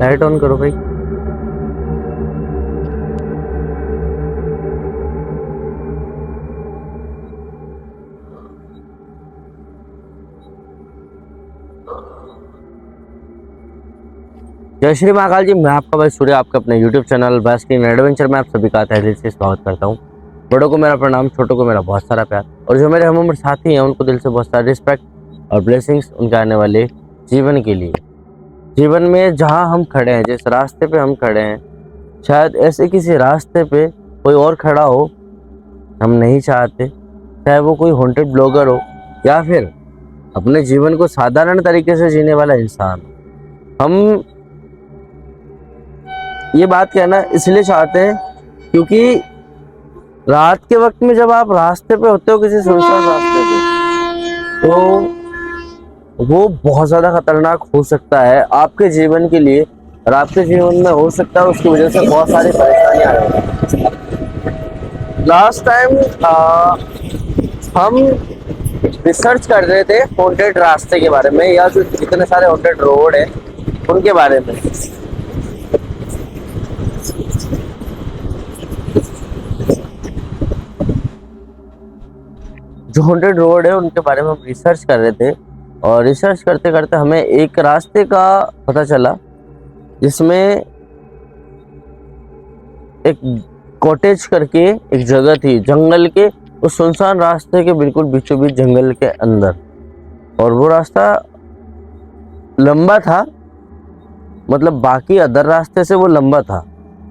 Light on करो भाई। जय श्री महाकाल जी, मैं आपका भाई सूर्य, आपके अपने YouTube चैनल बेस्टिंग एडवेंचर में आप सभी का तहे दिल से स्वागत करता हूँ। बड़ों को मेरा प्रणाम, छोटों को मेरा बहुत सारा प्यार, और जो मेरे हम उम्र साथी हैं उनको दिल से बहुत सारा रिस्पेक्ट और ब्लेसिंग्स उनके आने वाले जीवन के लिए। जीवन में जहाँ हम खड़े हैं, जिस रास्ते पे हम खड़े हैं, शायद ऐसे किसी रास्ते पे कोई और खड़ा हो, हम नहीं चाहते। चाहे वो कोई हॉन्टेड ब्लॉगर हो या फिर अपने जीवन को साधारण तरीके से जीने वाला इंसान। हम ये बात कहना इसलिए चाहते हैं क्योंकि रात के वक्त में जब आप रास्ते पे होते हो, किसी सुनसान रास्ते पे, तो वो बहुत ज़्यादा खतरनाक हो सकता है आपके जीवन के लिए, और आपके जीवन में हो सकता है उसकी वजह से बहुत सारी परेशानियां आए। लास्ट टाइम हम रिसर्च कर रहे थे हॉन्टेड रास्ते के बारे में, या जो जितने सारे हॉन्टेड रोड है उनके बारे में। जो हॉन्टेड रोड है उनके बारे में हम रिसर्च कर रहे थे, और रिसर्च करते करते हमें एक रास्ते का पता चला जिसमें एक कॉटेज करके एक जगह थी, जंगल के उस सुनसान रास्ते के बिल्कुल बीचों बीच जंगल के अंदर। और वो रास्ता लंबा था, मतलब बाकी अदर रास्ते से वो लंबा था,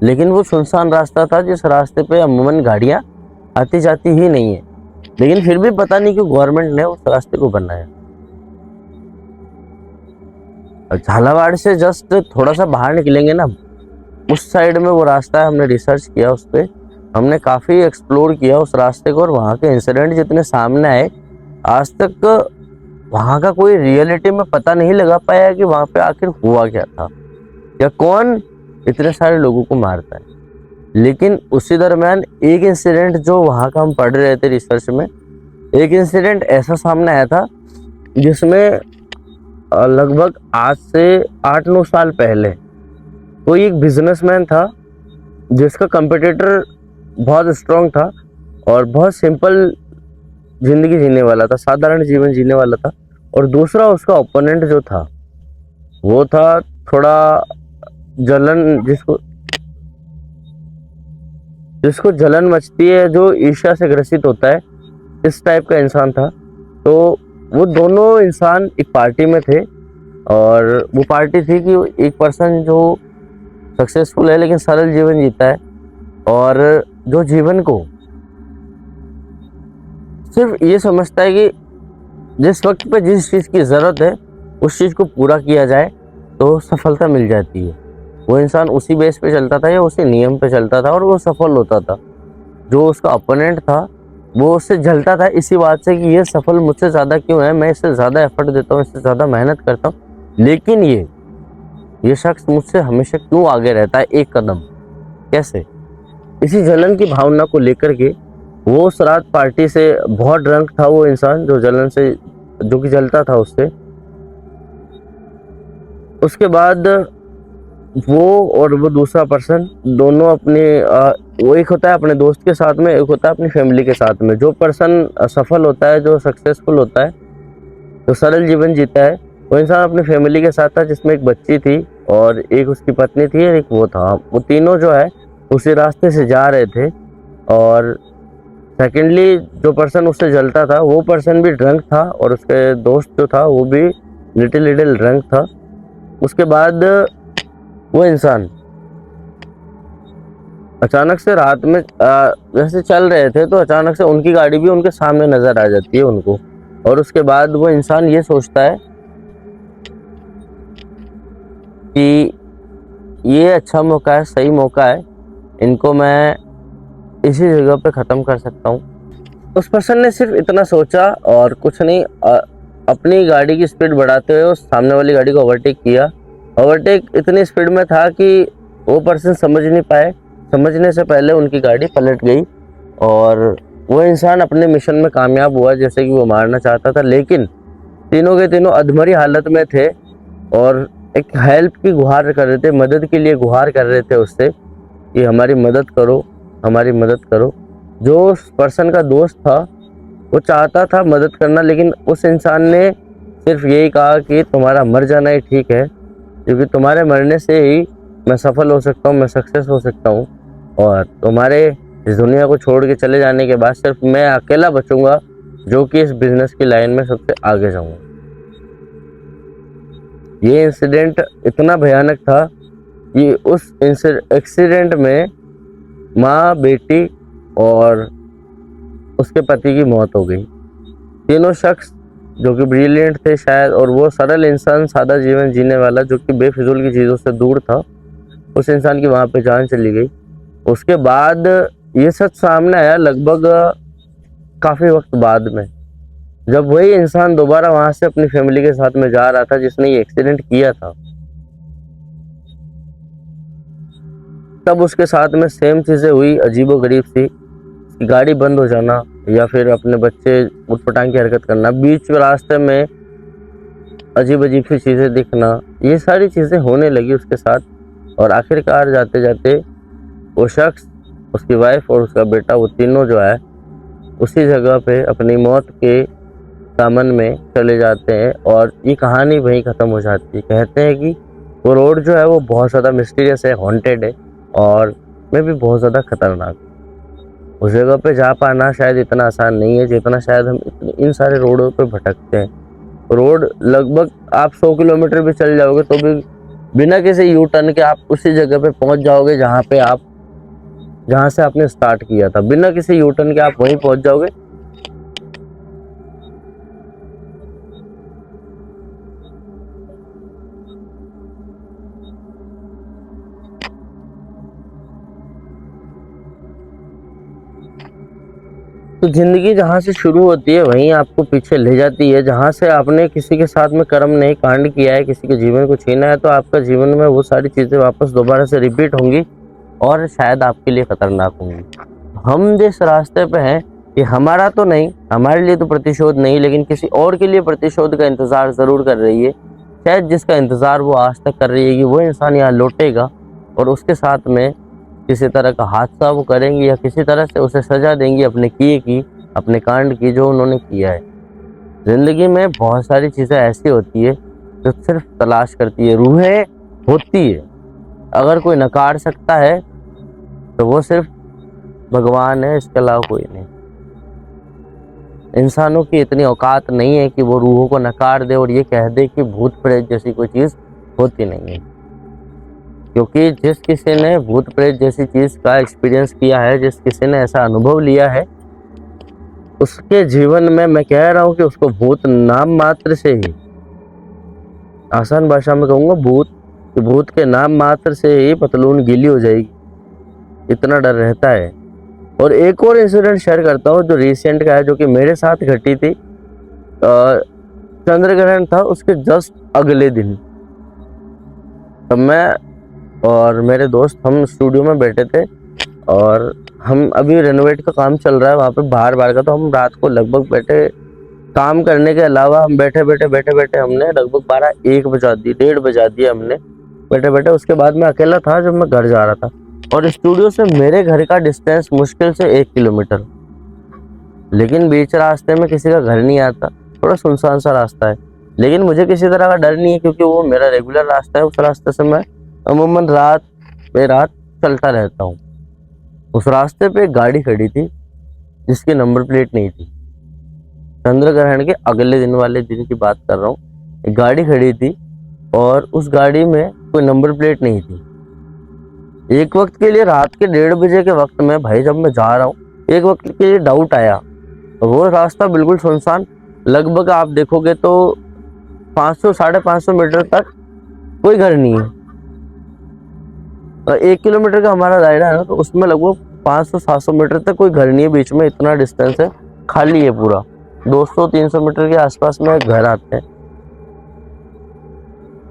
लेकिन वो सुनसान रास्ता था जिस रास्ते पे अमूमन गाड़ियां आती जाती ही नहीं है। लेकिन फिर भी पता नहीं क्यों गवर्नमेंट ने उस रास्ते को बनाया। झालावाड़ से जस्ट थोड़ा सा बाहर निकलेंगे ना, उस साइड में वो रास्ता है। हमने रिसर्च किया उस पर, हमने काफ़ी एक्सप्लोर किया उस रास्ते को, और वहाँ के इंसिडेंट जितने सामने आए, आज तक वहाँ का कोई रियलिटी में पता नहीं लगा पाया कि वहाँ पे आखिर हुआ क्या था या कौन इतने सारे लोगों को मारता है। लेकिन उसी दरम्यान एक इंसिडेंट जो वहाँ का हम पढ़ रहे थे रिसर्च में, एक इंसिडेंट ऐसा सामने आया था जिसमें लगभग आज से 8-9 साल पहले कोई एक बिजनेसमैन था जिसका कंपटीटर बहुत स्ट्रांग था और बहुत सिंपल जिंदगी जीने वाला था, साधारण जीवन जीने वाला था। और दूसरा उसका ओपोनेंट जो था वो था थोड़ा जलन, जिसको जलन मचती है, जो ईर्ष्या से ग्रसित होता है, इस टाइप का इंसान था। तो वो दोनों इंसान एक पार्टी में थे, और वो पार्टी थी कि एक पर्सन जो सक्सेसफुल है लेकिन सरल जीवन जीता है, और जो जीवन को सिर्फ ये समझता है कि जिस वक्त पे जिस चीज़ की ज़रूरत है उस चीज़ को पूरा किया जाए तो सफलता मिल जाती है। वो इंसान उसी बेस पे चलता था या उसी नियम पे चलता था, और वो सफल होता था। जो उसका अपोनेंट था वो उससे जलता था इसी बात से कि ये सफल मुझसे ज़्यादा क्यों है, मैं इससे ज़्यादा एफर्ट देता हूँ, इससे ज़्यादा मेहनत करता हूँ, लेकिन ये शख्स मुझसे हमेशा क्यों आगे रहता है एक कदम, कैसे। इसी जलन की भावना को लेकर के वो उस रात पार्टी से बहुत ड्रंक था वो इंसान, जो जलन से, जो कि जलता था उससे। उसके बाद वो और वो दूसरा पर्सन दोनों अपने वो एक होता है अपने दोस्त के साथ में, एक होता है अपनी फैमिली के साथ में। जो पर्सन सफल होता है, जो सक्सेसफुल होता है, जो सरल जीवन जीता है, वो इंसान अपनी फैमिली के साथ था, जिसमें एक बच्ची थी और एक उसकी पत्नी थी और एक वो था। वो तीनों जो है उसी रास्ते से जा रहे थे। और सेकेंडली जो पर्सन उससे जलता था वो पर्सन भी ड्रंक था, और उसके दोस्त जो था वो भी लिटिल ड्रंक था। उसके बाद वो इंसान अचानक से रात में जैसे चल रहे थे, तो अचानक से उनकी गाड़ी भी उनके सामने नजर आ जाती है उनको। और उसके बाद वो इंसान ये सोचता है कि ये अच्छा मौका है, सही मौका है, इनको मैं इसी जगह पे ख़त्म कर सकता हूँ। उस पर्सन ने सिर्फ इतना सोचा और कुछ नहीं, अपनी गाड़ी की स्पीड बढ़ाते हुए उस सामने वाली गाड़ी को ओवरटेक किया। ओवरटेक इतनी स्पीड में था कि वो पर्सन समझ नहीं पाए, समझने से पहले उनकी गाड़ी पलट गई, और वो इंसान अपने मिशन में कामयाब हुआ जैसे कि वो मारना चाहता था। लेकिन तीनों के तीनों अधमरी हालत में थे, और एक हेल्प की गुहार कर रहे थे, मदद के लिए गुहार कर रहे थे उससे कि हमारी मदद करो, हमारी मदद करो। जो उस पर्सन का दोस्त था वो चाहता था मदद करना, लेकिन उस इंसान ने सिर्फ यही कहा कि तुम्हारा मर जाना ही ठीक है, क्योंकि तुम्हारे मरने से ही मैं सफल हो सकता हूँ, मैं सक्सेस हो सकता हूँ, और तुम्हारे इस दुनिया को छोड़ के चले जाने के बाद सिर्फ मैं अकेला बचूंगा जो कि इस बिजनेस की लाइन में सबसे आगे जाऊंगा। ये इंसिडेंट इतना भयानक था कि उस एक्सीडेंट में माँ, बेटी और उसके पति की मौत हो गई। तीनों शख्स जो कि ब्रिलियंट थे शायद, और वो सरल इंसान, सादा जीवन जीने वाला जो कि बेफिजूल की चीज़ों से दूर था, उस इंसान की वहाँ पे जान चली गई। उसके बाद ये सच सामने आया लगभग काफ़ी वक्त बाद में, जब वही इंसान दोबारा वहाँ से अपनी फैमिली के साथ में जा रहा था जिसने ये एक्सीडेंट किया था। तब उसके साथ में सेम चीज़ें हुई, अजीबोगरीब सी, गाड़ी बंद हो जाना या फिर अपने बच्चे उठपटांग की हरकत करना, बीच रास्ते में अजीब अजीब सी चीज़ें दिखना, ये सारी चीज़ें होने लगी उसके साथ। और आखिरकार जाते जाते वो शख्स, उसकी वाइफ और उसका बेटा, वो तीनों जो है उसी जगह पे अपनी मौत के दामन में चले जाते हैं, और ये कहानी वहीं ख़त्म हो जाती है। कहते हैं कि वो रोड जो है वो बहुत ज़्यादा मिस्टीरियस है, हॉन्टेड है, और में भी बहुत ज़्यादा खतरनाक। उस जगह पे जा पाना शायद इतना आसान नहीं है जितना शायद हम इन सारे रोडों पे भटकते हैं। रोड लगभग आप 100 किलोमीटर भी चल जाओगे तो भी बिना किसी यू टर्न के आप उसी जगह पे पहुंच जाओगे जहाँ से आपने स्टार्ट किया था। बिना किसी यू टर्न के आप वहीं पहुंच जाओगे। तो जिंदगी जहाँ से शुरू होती है वहीं आपको पीछे ले जाती है। जहाँ से आपने किसी के साथ में कर्म नहीं कांड किया है, किसी के जीवन को छीना है, तो आपका जीवन में वो सारी चीज़ें वापस दोबारा से रिपीट होंगी और शायद आपके लिए खतरनाक होंगी। हम जिस रास्ते पे हैं ये हमारा तो नहीं, हमारे लिए तो प्रतिशोध नहीं, लेकिन किसी और के लिए प्रतिशोध का इंतज़ार ज़रूर कर रही है। शायद जिसका इंतज़ार वो आज तक कर रही है कि वो इंसान यहाँ लौटेगा और उसके साथ में किसी तरह का हादसा वो करेंगे या किसी तरह से उसे सजा देंगी अपने किए की, अपने कांड की जो उन्होंने किया है। ज़िंदगी में बहुत सारी चीज़ें ऐसी होती है जो सिर्फ तलाश करती है, रूहें होती है। अगर कोई नकार सकता है तो वो सिर्फ भगवान है, इसके अलावा कोई नहीं। इंसानों की इतनी औकात नहीं है कि वो रूहों को नकार दे और ये कह दे कि भूत प्रेत जैसी कोई चीज़ होती नहीं है, क्योंकि जिस किसी ने भूत प्रेत जैसी चीज़ का एक्सपीरियंस किया है, जिस किसी ने ऐसा अनुभव लिया है, उसके जीवन में मैं कह रहा हूँ कि उसको भूत नाम मात्र से ही, आसान भाषा में कहूँगा भूत के नाम मात्र से ही पतलून गीली हो जाएगी, इतना डर रहता है। और एक और इंसिडेंट शेयर करता हूँ जो रिसेंट का है, जो कि मेरे साथ घटी थी। चंद्र ग्रहण था, उसके जस्ट अगले दिन तब मैं और मेरे दोस्त हम स्टूडियो में बैठे थे और हम अभी रेनोवेट का काम चल रहा है वहाँ पे बाहर का। तो हम रात को लगभग बैठे, काम करने के अलावा हम बैठे बैठे हमने लगभग 12-1 बजा दी, 1:30 बजा दिया हमने बैठे बैठे। उसके बाद मैं अकेला था जब मैं घर जा रहा था, और स्टूडियो से मेरे घर का डिस्टेंस मुश्किल से 1 किलोमीटर, लेकिन बीच रास्ते में किसी का घर नहीं आता, थोड़ा सुनसान सा रास्ता है। लेकिन मुझे किसी तरह का डर नहीं है क्योंकि वो मेरा रेगुलर रास्ता है। उस रास्ते से मैं अमूमन रात चलता रहता हूँ। उस रास्ते पे एक गाड़ी खड़ी थी जिसकी नंबर प्लेट नहीं थी। चंद्र ग्रहण के अगले दिन वाले दिन की बात कर रहा हूँ। एक गाड़ी खड़ी थी और उस गाड़ी में कोई नंबर प्लेट नहीं थी। एक वक्त के लिए रात के 1:30 बजे के वक्त में भाई जब मैं जा रहा हूँ, एक वक्त के लिए डाउट आया। वो रास्ता बिल्कुल सुनसान, लगभग आप देखोगे तो 500-550 मीटर तक कोई घर नहीं है। 1 किलोमीटर का हमारा दायरा है ना, तो उसमें लगभग 500-700 मीटर तक कोई घर नहीं है। बीच में इतना डिस्टेंस है, खाली है पूरा। 200-300 मीटर के आसपास में घर आते हैं।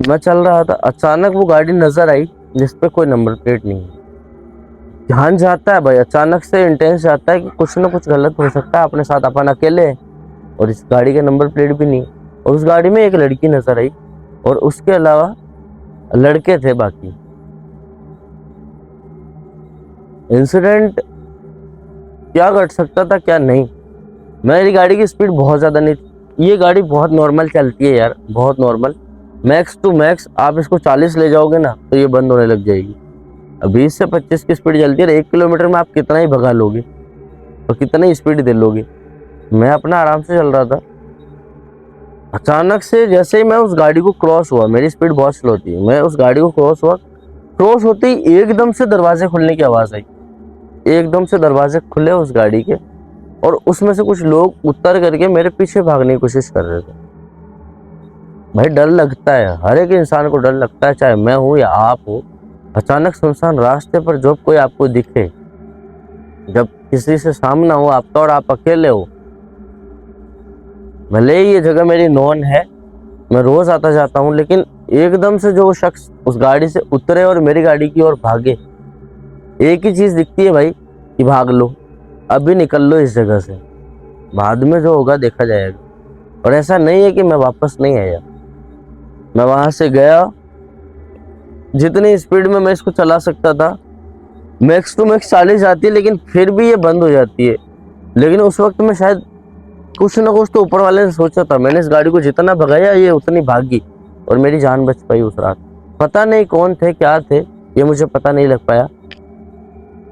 मैं चल रहा था, अचानक वो गाड़ी नजर आई जिसपे कोई नंबर प्लेट नहीं है। ध्यान जाता है भाई, अचानक से इंटेंस जाता है कि कुछ ना कुछ गलत हो सकता है अपने साथ, अपन अकेले हैं और इस गाड़ी का नंबर प्लेट भी नहीं। और उस गाड़ी में एक लड़की नजर आई और उसके अलावा लड़के थे बाकी। इंसिडेंट क्या घट सकता था क्या नहीं। मेरी गाड़ी की स्पीड बहुत ज़्यादा नहीं थी, ये गाड़ी बहुत नॉर्मल चलती है यार, बहुत नॉर्मल। मैक्स टू मैक्स आप इसको 40 ले जाओगे ना तो ये बंद होने लग जाएगी। 20 से 25 की स्पीड चलती है, 1 किलोमीटर में आप कितना ही भगा लोगे और कितना ही स्पीड दे लोगे। मैं अपना आराम से चल रहा था, अचानक से जैसे ही मैं उस गाड़ी को क्रॉस हुआ, मेरी स्पीड बहुत स्लो थी, मैं उस गाड़ी को क्रॉस हुआ, क्रॉस होते ही एकदम से दरवाजे खुलने की आवाज़ आई। एकदम से दरवाजे खुले उस गाड़ी के, और उसमें से कुछ लोग उतर करके मेरे पीछे भागने की कोशिश कर रहे थे। भाई डर लगता है, हर एक इंसान को डर लगता है, चाहे मैं हूँ या आप हो। अचानक सुनसान रास्ते पर जब कोई आपको दिखे, जब किसी से सामना हो आपका और आप अकेले हो, भले ही ये जगह मेरी नॉन है, मैं रोज आता जाता हूँ, लेकिन एकदम से जो शख्स उस गाड़ी से उतरे और मेरी गाड़ी की ओर भागे, एक ही चीज दिखती है भाई कि भाग लो, अभी निकल लो इस जगह से, बाद में जो होगा देखा जाएगा। और ऐसा नहीं है कि मैं वापस नहीं आया, मैं वहां से गया, जितनी स्पीड में मैं इसको चला सकता था, मैक्स टू मैक्स 40 आती है, लेकिन फिर भी ये बंद हो जाती है। लेकिन उस वक्त मैं शायद कुछ ना कुछ तो ऊपर वाले ने सोचा था, मैंने इस गाड़ी को जितना भगाया ये उतनी भागी और मेरी जान बच पाई उस रात। पता नहीं कौन थे क्या थे, ये मुझे पता नहीं लग पाया।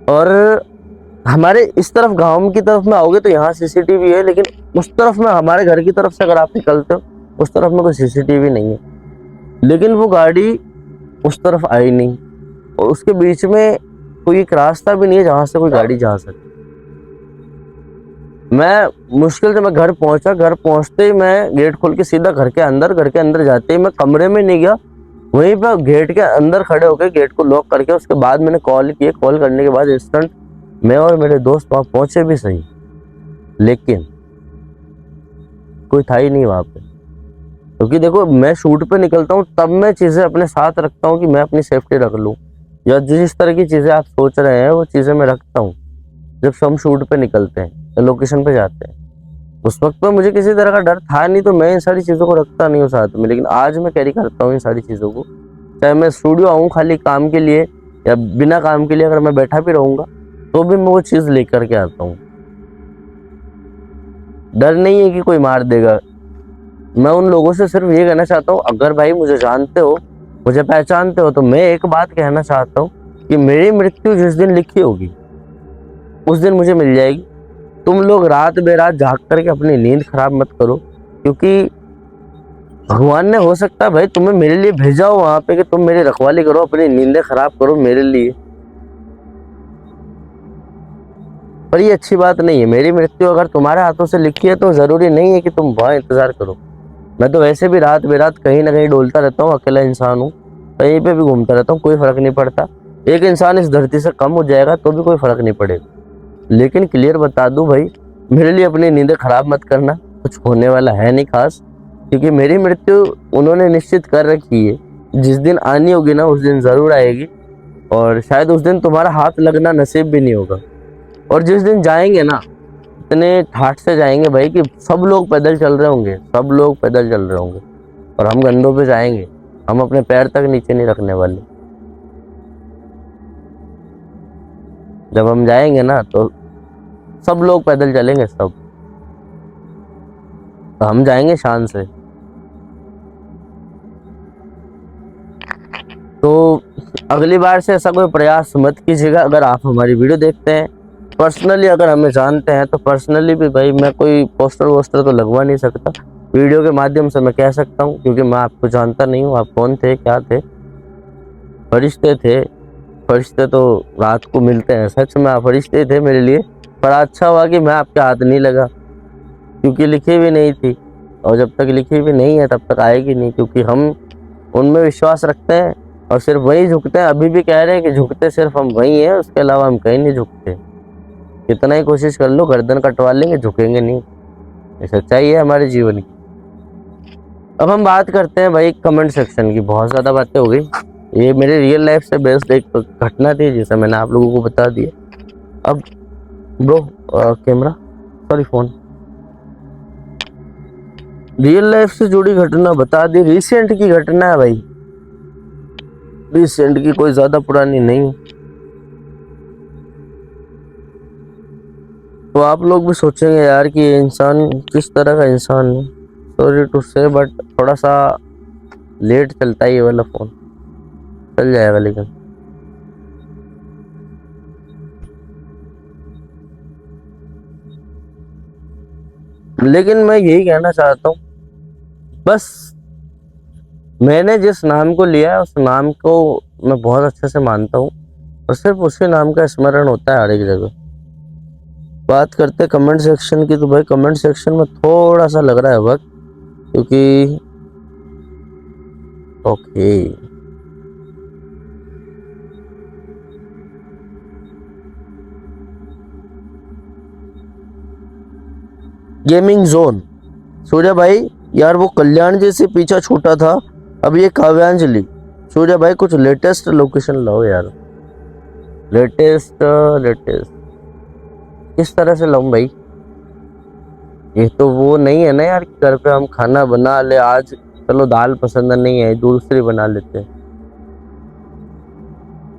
और हमारे इस तरफ गांव की तरफ में आओगे तो यहाँ सीसीटीवी है, लेकिन उस तरफ में हमारे घर की तरफ से अगर आप निकलते हो उस तरफ में कोई सीसीटीवी नहीं है। लेकिन वो गाड़ी उस तरफ आई नहीं, और उसके बीच में कोई एक रास्ता भी नहीं है जहाँ से कोई गाड़ी जा सके। मैं मुश्किल से मैं घर पहुंचा, घर पहुंचते ही मैं गेट खोल के सीधा घर के अंदर जाते ही मैं कमरे में नहीं गया, वहीं पर गेट के अंदर खड़े होकर गेट को लॉक करके उसके बाद मैंने कॉल किए। कॉल करने के बाद इंस्टेंट मैं और मेरे दोस्त वहां पहुंचे भी सही, लेकिन कोई था ही नहीं वहां पे। क्योंकि देखो मैं शूट पे निकलता हूँ तब मैं चीजें अपने साथ रखता हूँ कि मैं अपनी सेफ्टी रख लूँ, या जिस तरह की चीजें आप सोच रहे हैं वो चीजें मैं रखता हूँ जब हम शूट पे निकलते हैं या लोकेशन पे जाते हैं। उस वक्त पे मुझे किसी तरह का डर था नहीं, तो मैं इन सारी चीज़ों को रखता नहीं हूँ साथ में, लेकिन आज मैं कैरी करता हूँ इन सारी चीज़ों को। चाहे मैं स्टूडियो आऊँ खाली काम के लिए या बिना काम के लिए, अगर मैं बैठा भी रहूँगा तो भी मैं वो चीज़ लेकर के आता हूँ। डर नहीं है कि कोई मार देगा। मैं उन लोगों से सिर्फ ये कहना चाहता हूँ, अगर भाई मुझे जानते हो, मुझे पहचानते हो, तो मैं एक बात कहना चाहता हूँ कि मेरी मृत्यु जिस दिन लिखी होगी उस दिन मुझे मिल जाएगी। तुम लोग रात बेरात जाग करके अपनी नींद खराब मत करो, क्योंकि भगवान ने हो सकता है भाई तुम्हें मेरे लिए भेजा हो वहां पे कि तुम मेरी रखवाली करो, अपनी नींदें खराब करो मेरे लिए, पर ये अच्छी बात नहीं है। मेरी मृत्यु अगर तुम्हारे हाथों से लिखी है तो जरूरी नहीं है कि तुम वहां इंतजार करो। मैं तो वैसे भी रात बेरात कहीं ना कहीं डोलता रहता हूँ, अकेला इंसान हूँ, कहीं पे भी घूमता रहता हूँ, कोई फर्क नहीं पड़ता। एक इंसान इस धरती से कम हो जाएगा तो भी कोई फर्क नहीं पड़ेगा। लेकिन क्लियर बता दूं भाई, मेरे लिए अपनी नींदें खराब मत करना, कुछ होने वाला है नहीं खास, क्योंकि मेरी मृत्यु उन्होंने निश्चित कर रखी है। जिस दिन आनी होगी ना उस दिन जरूर आएगी, और शायद उस दिन तुम्हारा हाथ लगना नसीब भी नहीं होगा। और जिस दिन जाएंगे ना, इतने ठाठ से जाएंगे भाई कि सब लोग पैदल चल रहे होंगे, सब लोग पैदल चल रहे होंगे, और हम कंधों पे जाएंगे, हम अपने पैर तक नीचे नहीं रखने वाले। जब हम जाएंगे ना तो सब लोग पैदल चलेंगे, सब, तो हम जाएंगे शान से। तो अगली बार से ऐसा कोई प्रयास मत कीजिएगा। अगर आप हमारी वीडियो देखते हैं, पर्सनली अगर हमें जानते हैं, तो पर्सनली भी भाई मैं कोई पोस्टर वोस्टर तो लगवा नहीं सकता, वीडियो के माध्यम से मैं कह सकता हूँ, क्योंकि मैं आपको जानता नहीं हूँ, आप कौन थे क्या थे। फरिश्ते थे, फरिश्ते तो रात को मिलते हैं, सच में आप फरिश्ते थे मेरे लिए। पर अच्छा हुआ कि मैं आपके हाथ नहीं लगा, क्योंकि लिखी भी नहीं थी, और जब तक लिखी भी नहीं है तब तक आएगी नहीं, क्योंकि हम उनमें विश्वास रखते हैं और सिर्फ वही झुकते हैं। अभी भी कह रहे हैं कि झुकते सिर्फ हम वही हैं, उसके अलावा हम कहीं नहीं झुकते। कितना ही कोशिश कर लो, गर्दन कटवा लेंगे, झुकेंगे नहीं। ये सच्चाई है हमारे जीवन की। अब हम बात करते हैं भाई कमेंट सेक्शन की। बहुत ज़्यादा बातें हो गई, ये मेरे रियल लाइफ से बेस्ड एक घटना थी जिसे मैंने आप लोगों को बता दिया। अब bro camera, sorry phone, real life से जुड़ी घटना बता दी, रिसेंट की घटना है भाई। रिसेंट की कोई ज़्यादा पुरानी नहीं। तो आप लोग भी सोचेंगे यार कि ये इंसान किस तरह का इंसान है। सॉरी टू से बट थोड़ा सा लेट चलता है ये वाला फ़ोन, चल जाएगा लेकिन। मैं यही कहना चाहता हूँ, बस मैंने जिस नाम को लिया है उस नाम को मैं बहुत अच्छे से मानता हूँ और सिर्फ उसी नाम का स्मरण होता है हर एक जगह। बात करते कमेंट सेक्शन की, तो भाई कमेंट सेक्शन में थोड़ा सा लग रहा है वक्त, क्योंकि ओके गेमिंग जोन, सूर्या भाई यार वो कल्याण जी से पीछा छूटा था, अब ये काव्यांजलि। सूर्या भाई कुछ लेटेस्ट लोकेशन लाओ यार, लेटेस्ट लेटेस्ट किस तरह से लाऊं भाई? ये तो वो नहीं है ना यार कि घर पे हम खाना बना ले, आज चलो दाल पसंद नहीं है दूसरी बना लेते हैं,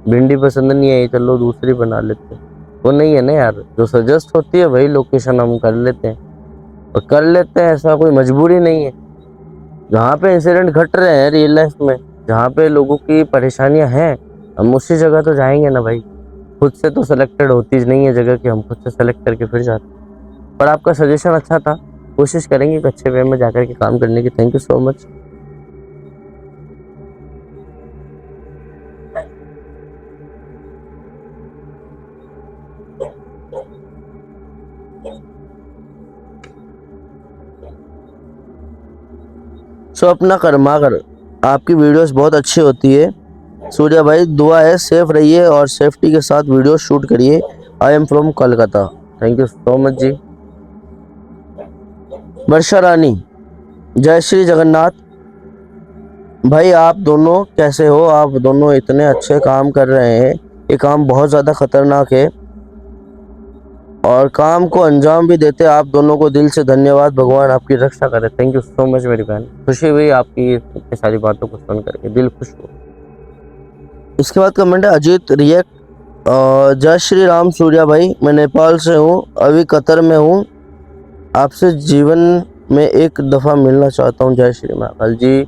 भिंडी पसंद नहीं आई चलो दूसरी बना लेते हैं। वो नहीं है ना यार, जो सजेस्ट होती है वही लोकेशन हम कर लेते हैं और कर लेते हैं, ऐसा कोई मजबूरी नहीं है। जहाँ पे इंसिडेंट घट रहे हैं रियल लाइफ में, जहाँ पे लोगों की परेशानियां हैं, हम उसी जगह तो जाएंगे ना भाई। खुद से तो सेलेक्टेड होती नहीं है जगह कि हम खुद से सेलेक्ट करके फिर जाते हैं। पर आपका सजेशन अच्छा था, कोशिश करेंगे एक अच्छे वे में जाकर के काम करने की। Thank you so much. सो अपना कर्माकर, आपकी वीडियोस बहुत अच्छी होती है। सूर्या भाई दुआ है सेफ रहिए और सेफ्टी के साथ वीडियो शूट करिए। I am from Kolkata. Thank you so much ji. Varsha Rani, जय श्री जगन्नाथ। भाई आप दोनों कैसे हो? आप दोनों इतने अच्छे काम कर रहे हैं, ये काम बहुत ज़्यादा खतरनाक है और काम को अंजाम भी देते। आप दोनों को दिल से धन्यवाद, भगवान आपकी रक्षा करे। थैंक यू सो मच मेरी बहन, खुशी हुई आपकी इतनी सारी बातों को सुन करके, दिल खुश हुआ। इसके बाद कमेंट है अजीत रिएक्ट, जय श्री राम सूर्या भाई, मैं नेपाल से हूँ, अभी कतर में हूँ, आपसे जीवन में एक दफ़ा मिलना चाहता हूँ। जय श्री महाकाल जी,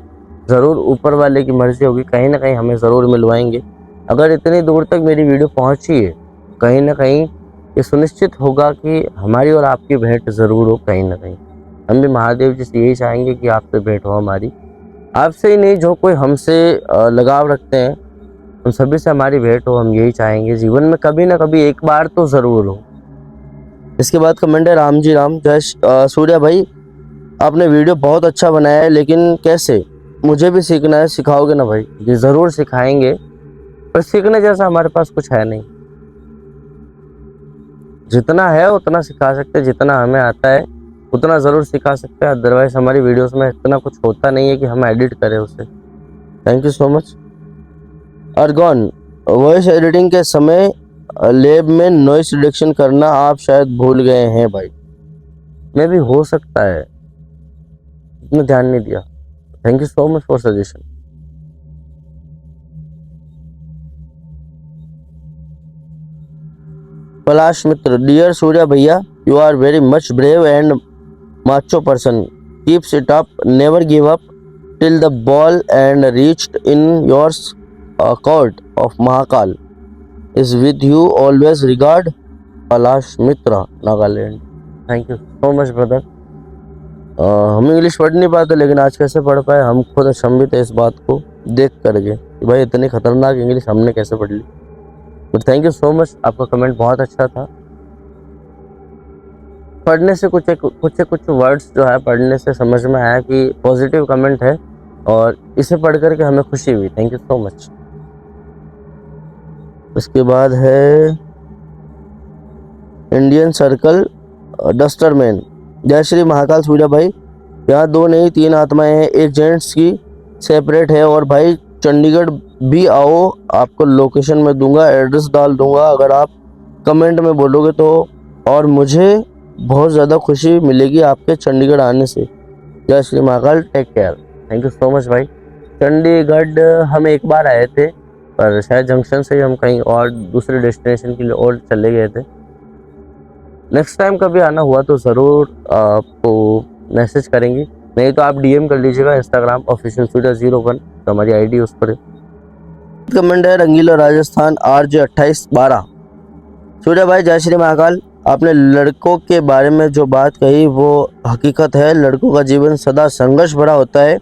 ज़रूर ऊपर वाले की मर्जी होगी, कहीं ना कहीं हमें ज़रूर मिलवाएंगे। अगर इतनी दूर तक मेरी वीडियो पहुँची है, कहीं ना कहीं ये सुनिश्चित होगा कि हमारी और आपकी भेंट ज़रूर हो। कहीं ना कहीं हम भी महादेव जी से यही चाहेंगे कि आपसे भेंट हो हमारी, आपसे ही नहीं, जो कोई हमसे लगाव रखते हैं उन सभी से हमारी भेंट हो। हम यही चाहेंगे जीवन में कभी ना कभी एक बार तो ज़रूर हो। इसके बाद कमेंट है राम जी राम, जय सूर्या भाई, आपने वीडियो बहुत अच्छा बनाया है, लेकिन कैसे? मुझे भी सीखना है, सिखाओगे ना भाई? जी ज़रूर सिखाएंगे, पर सीखने जैसा हमारे पास कुछ है नहीं। जितना है उतना सिखा सकते हैं, जितना हमें आता है उतना ज़रूर सिखा सकते हैं, अदरवाइज हमारी वीडियोस में इतना कुछ होता नहीं है कि हम एडिट करें उसे। Thank you so much. अर्गॉन, voice editing के समय लैब में नॉइस रिडक्शन करना आप शायद भूल गए हैं भाई। मैं भी हो सकता है, इतना ध्यान नहीं दिया। Thank you so much for suggestion. Palash Mitra, dear Surya भैया, you are very much brave and macho person, keeps it up, never give up till the ball and reached in yours, court of Mahakal is with you always, regard Palash Mitra, Nagaland। Thank you so much brother. हम English पढ़ नहीं पाते, लेकिन आज कैसे पढ़ पाए हम खुद अचंभित है इस बात को देख करके कि भाई इतनी खतरनाक इंग्लिश हमने कैसे पढ़ ली। But thank you so much, आपका कमेंट बहुत अच्छा था। पढ़ने से कुछ वर्ड्स जो है पढ़ने से समझ में आया कि पॉजिटिव कमेंट है और इसे पढ़ करके हमें खुशी हुई। Thank you so much. इसके बाद है इंडियन सर्कल डस्टरमैन, जय श्री महाकाल सूर्या भाई, यहाँ दो नहीं तीन आत्माएं हैं, एक जेंट्स की सेपरेट है और भाई चंडीगढ़ भी आओ, आपको लोकेशन में दूंगा, एड्रेस डाल दूंगा अगर आप कमेंट में बोलोगे तो, और मुझे बहुत ज़्यादा खुशी मिलेगी आपके चंडीगढ़ आने से। जय Shri Mahakal, take care. Thank you so much भाई। चंडीगढ़ हम एक बार आए थे पर शायद जंक्शन से ही हम कहीं और दूसरे डेस्टिनेशन के लिए और चले गए थे। नेक्स्ट टाइम कभी आना हुआ तो ज़रूर आपको मैसेज करेंगे, नहीं तो आप DM कर लीजिएगा इंस्टाग्राम ऑफिशियल सूर्या01, तो हमारी ID उस पर है। कमेंट है रंगीला राजस्थान RJ2812। सूर्या भाई जय श्री महाकाल, आपने लड़कों के बारे में जो बात कही वो हकीकत है। लड़कों का जीवन सदा संघर्ष भरा होता है,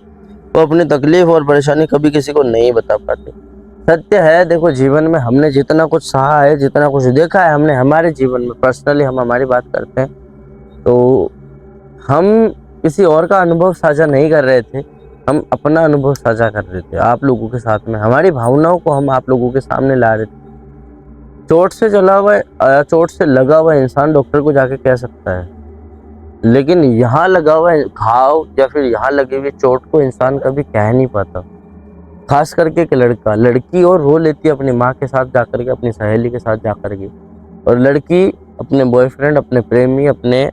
वो अपनी तकलीफ और परेशानी कभी किसी को नहीं बता पाते। सत्य है। देखो, जीवन में हमने जितना कुछ सहा है, जितना कुछ देखा है हमने हमारे जीवन में, पर्सनली हम हमारी बात करते हैं, तो हम किसी और का अनुभव साझा नहीं कर रहे थे, हम अपना अनुभव साझा कर रहे थे आप लोगों के साथ में। हमारी भावनाओं को हम आप लोगों के सामने ला रहे थे। चोट से लगा हुआ इंसान डॉक्टर को जाके कह सकता है, लेकिन यहाँ लगा हुआ घाव या फिर यहाँ लगी हुई चोट को इंसान कभी कह नहीं पाता। खास करके एक लड़की और रो लेती है अपनी माँ के साथ जाकर के, अपनी सहेली के साथ जाकर के, और लड़की अपने बॉयफ्रेंड, अपने प्रेमी, अपने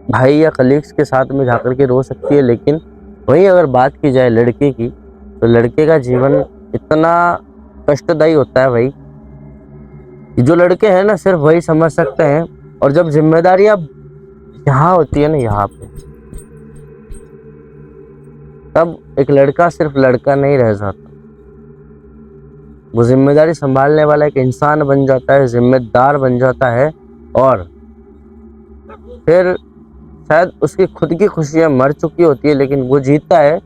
भाई या कलीग्स के साथ में जाकर के रो सकती है। लेकिन वहीं अगर बात की जाए लड़के की, तो लड़के का जीवन इतना कष्टदायी होता है भाई, जो लड़के हैं ना सिर्फ वही समझ सकते हैं। और जब जिम्मेदारियां यहाँ होती है ना, यहाँ पे, तब एक लड़का सिर्फ लड़का नहीं रह जाता, वो जिम्मेदारी संभालने वाला एक इंसान बन जाता है, जिम्मेदार बन जाता है। और फिर शायद उसकी खुद की खुशियां मर चुकी होती है, लेकिन वो जीता है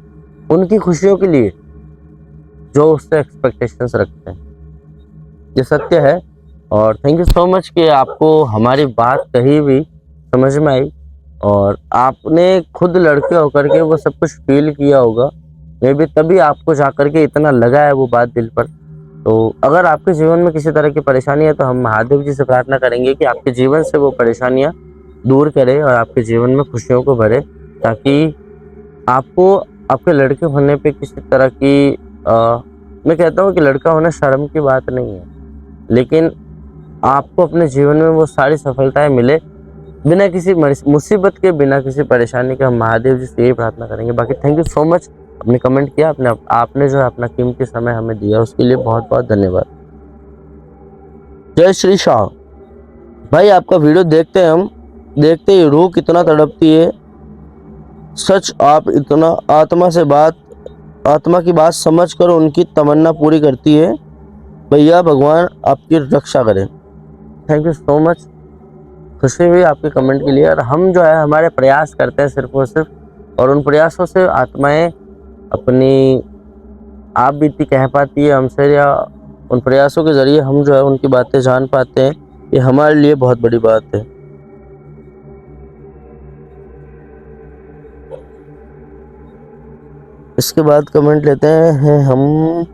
उनकी खुशियों के लिए जो उससे एक्सपेक्टेशंस रखते हैं। ये सत्य है। और थैंक यू सो मच कि आपको हमारी बात कही भी समझ में आई, और आपने खुद लड़के होकर के वो सब कुछ फील किया होगा, मे बी तभी आपको जाकर के इतना लगा है वो बात दिल पर। तो अगर आपके जीवन में किसी तरह की परेशानी है, तो हम महादेव जी से प्रार्थना करेंगे कि आपके जीवन से वो परेशानियां दूर करे और आपके जीवन में खुशियों को भरे, ताकि आपको आपके लड़के होने पे किसी तरह की मैं कहता हूँ कि लड़का होना शर्म की बात नहीं है, लेकिन आपको अपने जीवन में वो सारी सफलताएं मिले बिना किसी मुसीबत के, बिना किसी परेशानी के। हम महादेव जी से यही प्रार्थना करेंगे। बाकी थैंक यू सो मच, आपने कमेंट किया, आपने जो है अपना कीमती समय हमें दिया, उसके लिए बहुत बहुत धन्यवाद। जय श्री शाह भाई, आपका वीडियो देखते हैं हम, देखते ही रूह कितना तड़पती है। सच, आप इतना आत्मा की बात समझ कर उनकी तमन्ना पूरी करती है। भैया भगवान आपकी रक्षा करें। थैंक यू सो मच, खुशी हुई आपके कमेंट के लिए। और हम जो है हमारे प्रयास करते हैं सिर्फ और सिर्फ, और उन प्रयासों से आत्माएं अपनी आप बीती कह पाती है हमसे, या उन प्रयासों के जरिए हम जो है उनकी बातें जान पाते हैं। ये हमारे लिए बहुत बड़ी बात है। इसके बाद कमेंट लेते हैं हम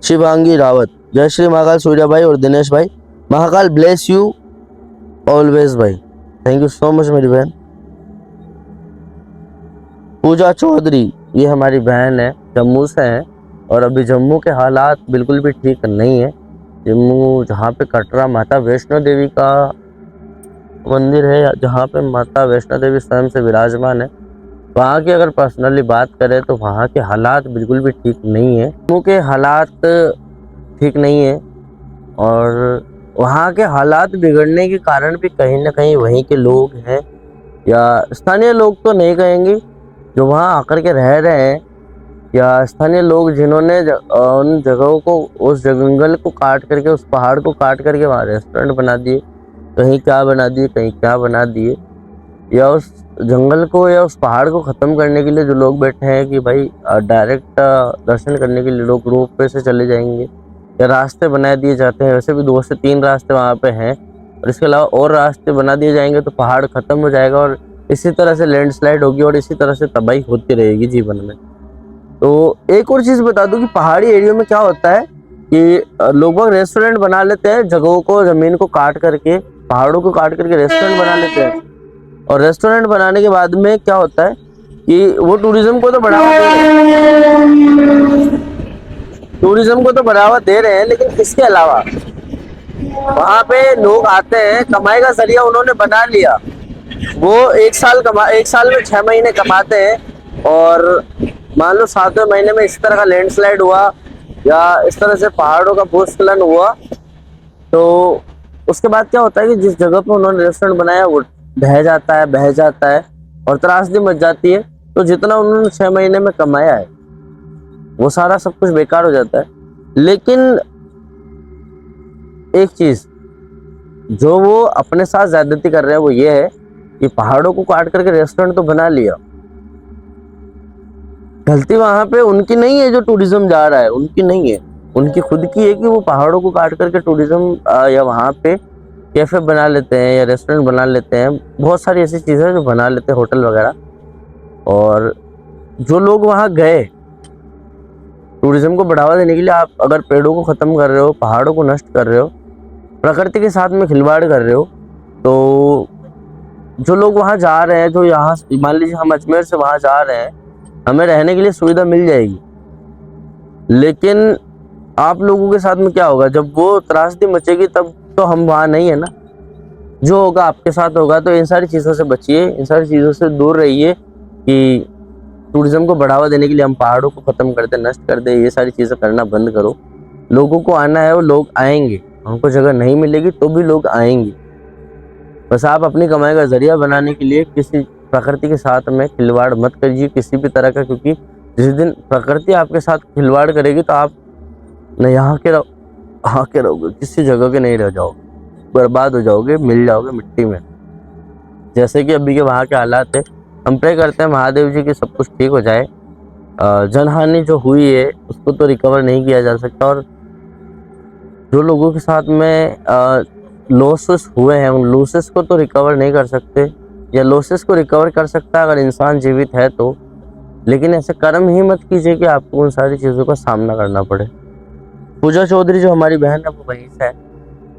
शिवांगी रावत। जय श्री महाकाल सूर्या भाई और दिनेश भाई, महाकाल ब्लेस यू ऑलवेज भाई। थैंक यू सो मच मेरी बहन। पूजा चौधरी, ये हमारी बहन है, जम्मू से है, और अभी जम्मू के हालात बिल्कुल भी ठीक नहीं है। जम्मू जहाँ पे कटरा माता वैष्णो देवी का मंदिर है, जहाँ पे माता वैष्णो देवी स्वयं से विराजमान है, वहाँ की अगर पर्सनली बात करें तो वहाँ के हालात बिल्कुल भी ठीक नहीं है। जम्मू के हालात ठीक नहीं है, और वहाँ के हालात बिगड़ने के कारण भी कहीं ना कहीं वहीं के लोग हैं, या स्थानीय लोग तो नहीं कहेंगे, जो वहाँ आकर के रह रहे हैं, या स्थानीय लोग जिन्होंने उन जगहों को, उस जंगल को काट करके, उस पहाड़ को काट करके वहाँ रेस्टोरेंट बना दिए, कहीं क्या बना दिए, कहीं क्या बना दिए, या उस जंगल को या उस पहाड़ को ख़त्म करने के लिए जो लोग बैठे हैं कि भाई डायरेक्ट दर्शन करने के लिए लोग रोप वे से चले जाएंगे, या रास्ते बना दिए जाते हैं। वैसे भी 2 से 3 रास्ते वहाँ पे हैं, और इसके अलावा और रास्ते बना दिए जाएंगे तो पहाड़ ख़त्म हो जाएगा, और इसी तरह से लैंडस्लाइड होगी, और इसी तरह से तबाही होती रहेगी जीवन में। तो एक और चीज़ बता दूं कि पहाड़ी एरिया में क्या होता है कि लोग रेस्टोरेंट बना लेते हैं, जगहों को, ज़मीन को काट करके, पहाड़ों को काट करके रेस्टोरेंट बना लेते हैं, और रेस्टोरेंट बनाने के बाद में क्या होता है कि वो टूरिज्म को तो बढ़ावा दे रहे हैं, लेकिन इसके अलावा वहाँ पे लोग आते हैं, कमाई का जरिया उन्होंने बना लिया, वो एक साल में 6 महीने कमाते हैं, और मान लो 7वें महीने में इस तरह का लैंडस्लाइड हुआ, या इस तरह से पहाड़ों का भूस्खलन हुआ, तो उसके बाद क्या होता है कि जिस जगह पे उन्होंने रेस्टोरेंट बनाया वो बह जाता है और त्रासदी मच जाती है। तो जितना उन्होंने 6 महीने में कमाया है वो सारा सब कुछ बेकार हो जाता है। लेकिन एक चीज जो वो अपने साथ ज्यादती कर रहे हैं वो ये है कि पहाड़ों को काट करके रेस्टोरेंट तो बना लिया। गलती वहां पे उनकी नहीं है, जो टूरिज्म जा रहा है उनकी नहीं है, उनकी खुद की है कि वो पहाड़ों को काट करके टूरिज्म या वहां पे कैफे बना लेते हैं या रेस्टोरेंट बना लेते हैं। बहुत सारी ऐसी चीजें जो बना लेते हैं, होटल वगैरह। और जो लोग वहां गए टूरिज्म को बढ़ावा देने के लिए, आप अगर पेड़ों को खत्म कर रहे हो, पहाड़ों को नष्ट कर रहे हो, प्रकृति के साथ में खिलवाड़ कर रहे हो, तो जो लोग वहां जा रहे हैं, जो यहाँ मान लीजिए हम अजमेर से वहां जा रहे हैं, हमें रहने के लिए सुविधा मिल जाएगी, लेकिन आप लोगों के साथ में क्या होगा जब वो त्रासदी मचेगी, तब तो हम वहां नहीं है ना। जो होगा आपके साथ होगा। तो इन सारी चीज़ों से बचिए, इन सारी चीज़ों से दूर रहिए कि टूरिज्म को बढ़ावा देने के लिए हम पहाड़ों को खत्म कर दें, नष्ट कर दें। ये सारी चीज़ें करना बंद करो। लोगों को आना है वो लोग आएंगे, हमको जगह नहीं मिलेगी तो भी लोग आएंगे। बस आप अपनी कमाई का जरिया बनाने के लिए किसी प्रकृति के साथ में खिलवाड़ मत करिए किसी भी तरह का, क्योंकि जिस दिन प्रकृति आपके साथ खिलवाड़ करेगी तो आप न यहाँ के रहोगे, किसी जगह के नहीं रह जाओगे, बर्बाद हो जाओगे, मिल जाओगे मिट्टी में। जैसे कि अभी के वहाँ के हालात है, हम प्रे करते हैं महादेव जी की सब कुछ ठीक हो जाए। जनहानि जो हुई है उसको तो रिकवर नहीं किया जा सकता, और जो लोगों के साथ में लॉसेस हुए हैं उन लॉसेस को तो रिकवर नहीं कर सकते, या लॉसेस को रिकवर कर सकता है अगर इंसान जीवित है तो। लेकिन ऐसे कर्म ही मत कीजिए कि आपको उन सारी चीज़ों का सामना करना पड़े। पूजा चौधरी जो हमारी बहन है वो वहीं से है।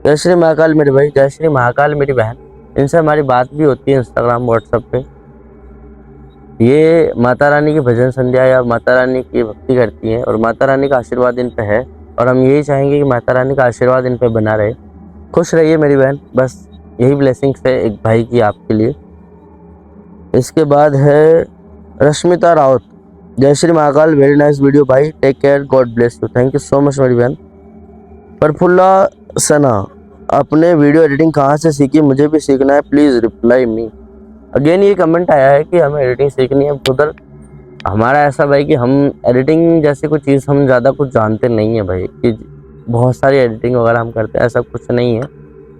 जय श्री महाकाल मेरे भाई, जय श्री महाकाल मेरी बहन। इनसे हमारी बात भी होती है इंस्टाग्राम व्हाट्सएप पे। ये माता रानी की भजन संध्या या माता रानी की भक्ति करती हैं और माता रानी का आशीर्वाद इन पे है, और हम यही चाहेंगे कि माता रानी का आशीर्वाद इन पे बना रहे। खुश रहिए मेरी बहन, बस यही ब्लेसिंग्स है एक भाई की आपके लिए। इसके बाद है रश्मिता राउत, जय Shri Mahakal, very nice video भाई, take care, God bless you, thank you so much मेरी बहन। प्रफुल्ला सना, अपने वीडियो एडिटिंग कहाँ से सीखी, मुझे भी सीखना है, प्लीज़ रिप्लाई मी। अगेन ये कमेंट आया है कि हमें एडिटिंग सीखनी है। उधर हमारा ऐसा भाई कि हम एडिटिंग जैसी कोई चीज़ हम ज़्यादा कुछ जानते नहीं है भाई, कि बहुत सारी एडिटिंग वगैरह हम करते हैं, ऐसा कुछ नहीं है।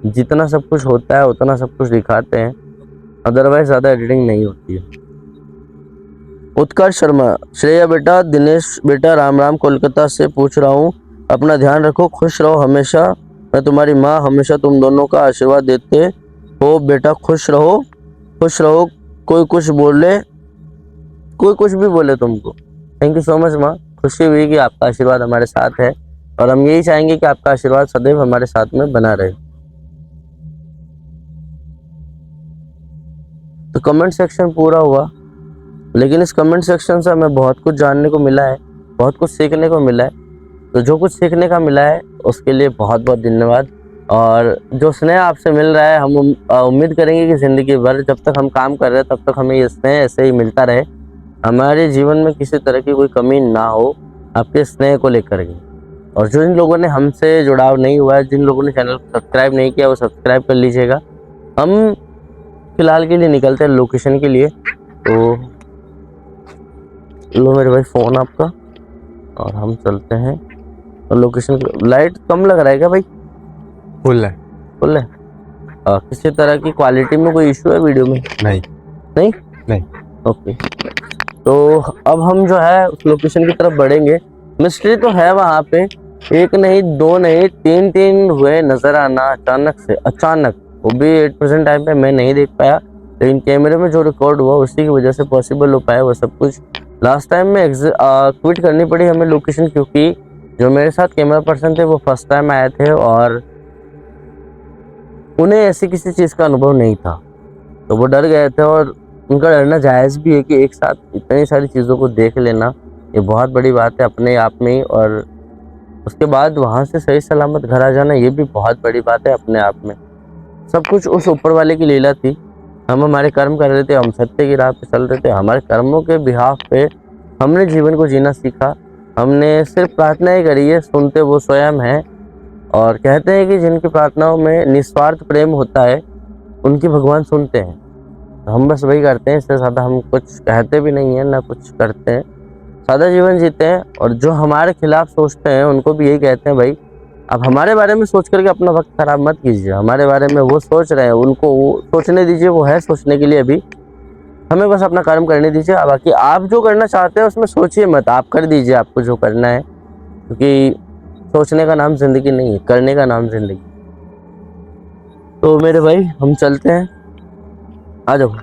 जितना सब कुछ होता है उतना सब कुछ दिखाते हैं, अदरवाइज ज़्यादा एडिटिंग नहीं होती है। उत्कर्ष शर्मा, श्रेया बेटा, दिनेश बेटा, राम राम, कोलकाता से पूछ रहा हूँ, अपना ध्यान रखो, खुश रहो हमेशा, मैं तुम्हारी माँ हमेशा तुम दोनों का आशीर्वाद देते हो बेटा, खुश रहो खुश रहो। कोई कुछ बोले, कोई कुछ भी बोले तुमको, थैंक यू सो मच माँ, खुशी हुई कि आपका आशीर्वाद हमारे साथ है, और हम यही चाहेंगे कि आपका आशीर्वाद सदैव हमारे साथ में बना रहे। तो कमेंट सेक्शन पूरा हुआ, लेकिन इस कमेंट सेक्शन से हमें बहुत कुछ जानने को मिला है, बहुत कुछ सीखने को मिला है। तो जो कुछ सीखने का मिला है उसके लिए बहुत बहुत धन्यवाद। और जो स्नेह आपसे मिल रहा है, हम उम्मीद करेंगे कि ज़िंदगी भर जब तक हम काम कर रहे हैं तब तक हमें ये स्नेह ऐसे ही मिलता रहे, हमारे जीवन में किसी तरह की कोई कमी ना हो आपके स्नेह को लेकर के। और जिन लोगों ने हमसे जुड़ाव नहीं हुआ है, जिन लोगों ने चैनल को सब्सक्राइब नहीं किया, वो सब्सक्राइब कर लीजिएगा। हम फिलहाल के लिए निकलते हैं लोकेशन के लिए। तो लो मेरे भाई फ़ोन आपका, और हम चलते हैं। और लोकेशन लाइट कम लग रहा है क्या भाई? फुल है। फुल है। किसी तरह की क्वालिटी में कोई इशू है वीडियो में? नहीं नहीं नहीं। ओके, तो अब हम जो है उस लोकेशन की तरफ बढ़ेंगे। मिस्ट्री तो है वहाँ पे, एक नहीं दो नहीं तीन हुए नजर आना अचानक से, अचानक, वो भी 8% टाइम पे मैं नहीं देख पाया, लेकिन कैमरे में जो रिकॉर्ड हुआ उसी की वजह से पॉसिबल हो पाया वो सब कुछ। लास्ट टाइम में क्विट करनी पड़ी हमें लोकेशन, क्योंकि जो मेरे साथ कैमरा पर्सन थे वो फर्स्ट टाइम आए थे और उन्हें ऐसी किसी चीज़ का अनुभव नहीं था, तो वो डर गए थे। और उनका डरना जायज़ भी है कि एक साथ इतनी सारी चीज़ों को देख लेना ये बहुत बड़ी बात है अपने आप में ही, और उसके बाद वहाँ से सही सलामत घर आ जाना ये भी बहुत बड़ी बात है अपने आप में। सब कुछ उस ऊपर वाले की लीला थी। हम हमारे कर्म कर रहे थे, हम सत्य की राह पे चल रहे थे, हमारे कर्मों के बिहाफ पे हमने जीवन को जीना सीखा, हमने सिर्फ प्रार्थना ही करी है, सुनते वो स्वयं हैं। और कहते हैं कि जिनकी प्रार्थनाओं में निस्वार्थ प्रेम होता है उनकी भगवान सुनते हैं। तो हम बस वही करते हैं, इससे ज़्यादा हम कुछ कहते भी नहीं हैं ना कुछ करते हैं, सादा जीवन जीते हैं। और जो हमारे खिलाफ सोचते हैं उनको भी यही कहते हैं, भाई अब हमारे बारे में सोच करके अपना वक्त खराब मत कीजिए। हमारे बारे में वो सोच रहे हैं, उनको वो सोचने दीजिए, वो है सोचने के लिए अभी। हमें बस अपना कर्म करने दीजिए। बाकी आप जो करना चाहते हैं उसमें सोचिए मत, आप कर दीजिए आपको जो करना है, क्योंकि सोचने का नाम जिंदगी नहीं है, करने का नाम जिंदगी। तो मेरे भाई हम चलते हैं, आ जाओ।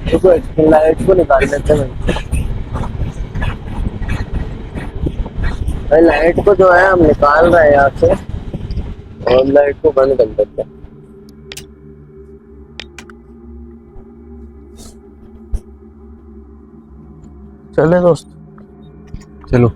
देखो लाइट को निकाल लेते हैं भाई, लाइट को जो है हम निकाल रहे हैं यहाँ से और लाइट को बंद कर देते हैं। चले दोस्त, चलो।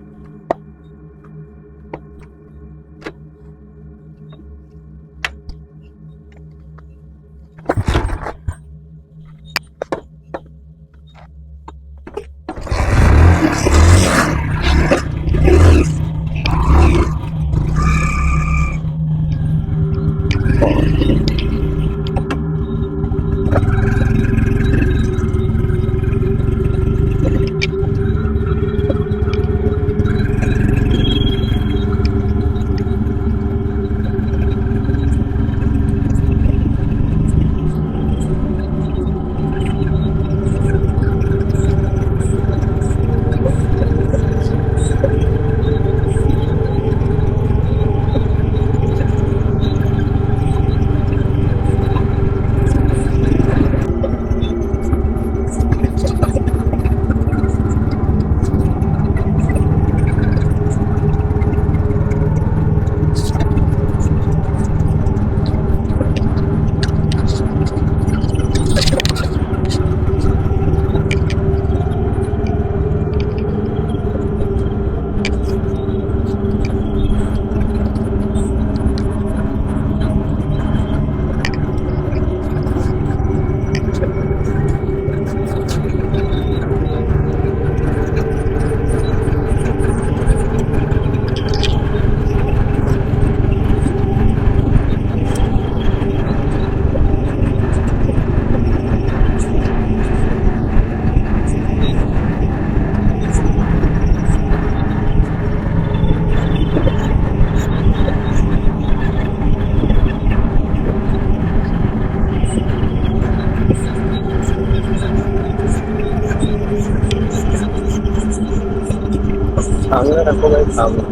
सामने रखो भाई, सामने।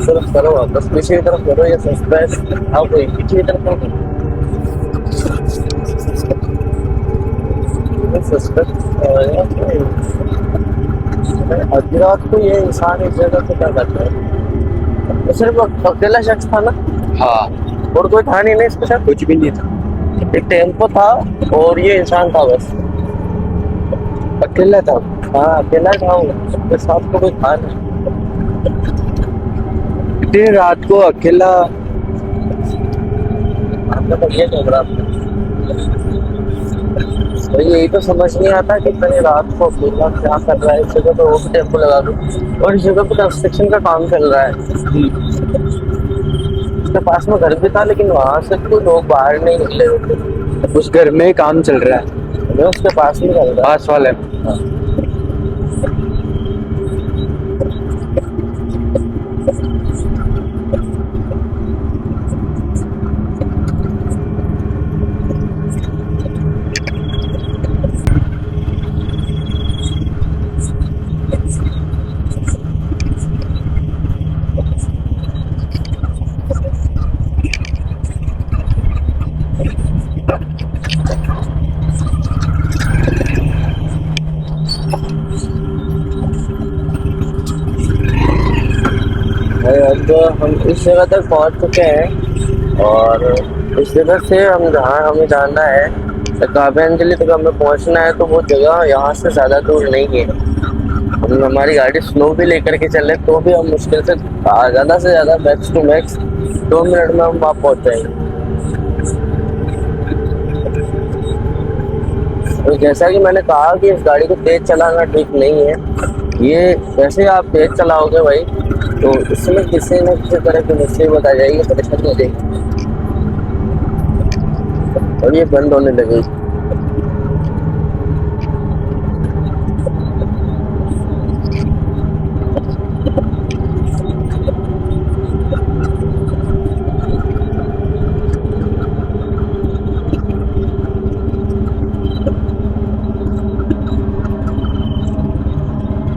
तरफ करो, वापस पीछे की तरफ करो, ये सब्सक्राइब आप कोई पीछे की तरफ करो, सब्सक्राइब। आधी रात को ये इंसान इस जगह पे क्या करता है? तो सिर्फ अकेला शख्स था ना? हाँ, और कोई था नहीं ना इसके साथ? कुछ भी नहीं था, एक टेम्पो था और ये इंसान था बस, अकेला था। हाँ अकेला था, उसके साथ तो कोई था नहीं। इतनी रात को अकेला। आपका तो ये कैमरा, तो यही तो समझ नहीं आता कि इतनी रात को अकेला क्या कर रहा है। इस जगह पे वो टेम्पो लगा दो, और इस जगह पे कंस्ट्रक्शन का काम चल रहा है। उसके पास में घर भी था, लेकिन वहां से कोई लोग बाहर नहीं निकले होते। उस घर में काम चल रहा है, उसके पास में चल रहा है। पास वाले। अब हम इस जगह तक पहुंच चुके हैं, और इस जगह से हम जहाँ हमें जाना है तो काव्य अंजलि तक हमें पहुंचना है, तो वो जगह यहाँ से ज्यादा दूर नहीं है। हम हमारी गाड़ी स्लो भी लेकर के चले तो भी हम मुश्किल से ज्यादा से ज्यादा मैक्स टू मैक्स 2 मिनट में हम वहाँ पहुंच जाएंगे। तो जैसा कि मैंने कहा कि इस गाड़ी को तेज चलाना ठीक नहीं है। ये जैसे आप तेज चलाओगे भाई, तो इसमें किसी न किसी तरह की मुसीबत आ जाएगी, परेशानी हो जाएगी और ये बंद होने लगेगी।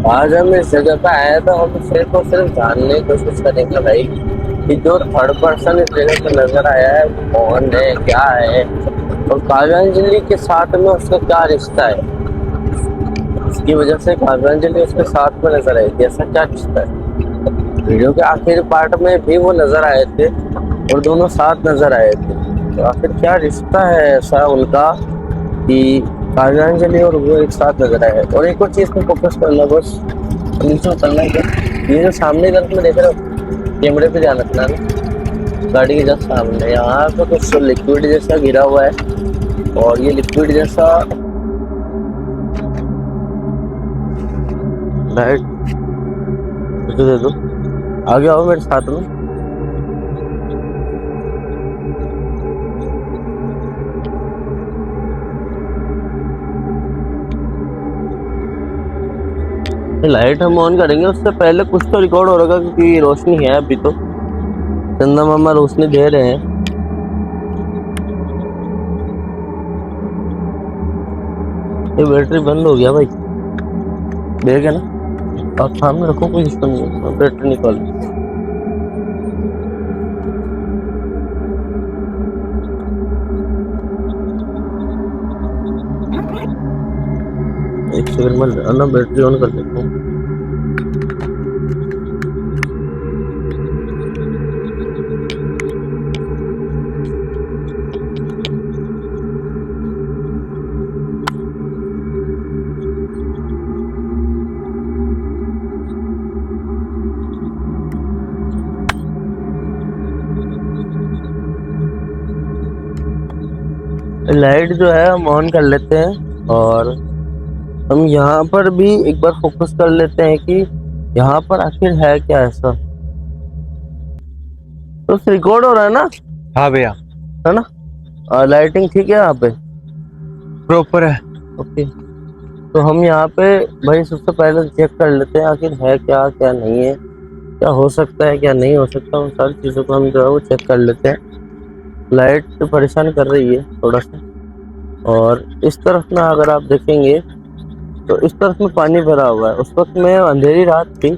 आज हम इस जगह पे आए तो हम सिर्फ और सिर्फ जानने की कोशिश करेंगे भाई कि जो थर्ड पर्सन इस जगह पे नजर आया है वो कौन है, क्या है, और काव्यांजलि के साथ में उसका क्या रिश्ता है। इसकी वजह से काव्यांजलि उसके साथ में नजर आई थी, ऐसा क्या रिश्ता है। वीडियो के आखिरी पार्ट में भी वो नजर आए थे और दोनों साथ नजर आए थे, तो आखिर क्या रिश्ता है ऐसा उनका कि काव्यांजलि और वो एक साथ नजर आए। और एक और चीज पे फोकस करना, बस नीचे उतरना है क्या, ये जो सामने तरफ में देख रहे हो, कैमरे पे ध्यान रखना ना, गाड़ी के जस्ट सामने यहाँ पे कुछ लिक्विड जैसा गिरा हुआ है, और ये लिक्विड जैसा लाइट दे दो, आगे आओ मेरे साथ में। लाइट हम ऑन करेंगे उससे पहले कुछ तो रिकॉर्ड हो रहा है, क्योंकि रोशनी है अभी तो, चंदा मामा रोशनी दे रहे हैं। ये बैटरी बंद हो गया भाई, देख है ना, आप सामने रखो, कोई इश्यू नहीं है, बैटरी निकाल। एक सेकंड में ना बैटरी ऑन कर देता हूँ। लाइट जो है हम ऑन कर लेते हैं, और हम यहाँ पर भी एक बार फोकस कर लेते हैं कि यहाँ पर आखिर है क्या ऐसा। तो रिकॉर्ड हो रहा है ना? हाँ भैया, है ना? और लाइटिंग ठीक है यहाँ पे, प्रॉपर है। ओके। तो हम यहाँ पे भाई सबसे पहले चेक कर लेते हैं आखिर है क्या, क्या नहीं है, क्या हो सकता है, क्या नहीं हो सकता, उन सारी चीज़ों को हम जो है वो चेक कर लेते हैं। लाइट तो परेशान कर रही है थोड़ा सा, और इस तरफ में अगर आप देखेंगे तो इस तरफ में पानी भरा हुआ है। उस वक्त में अंधेरी रात थी,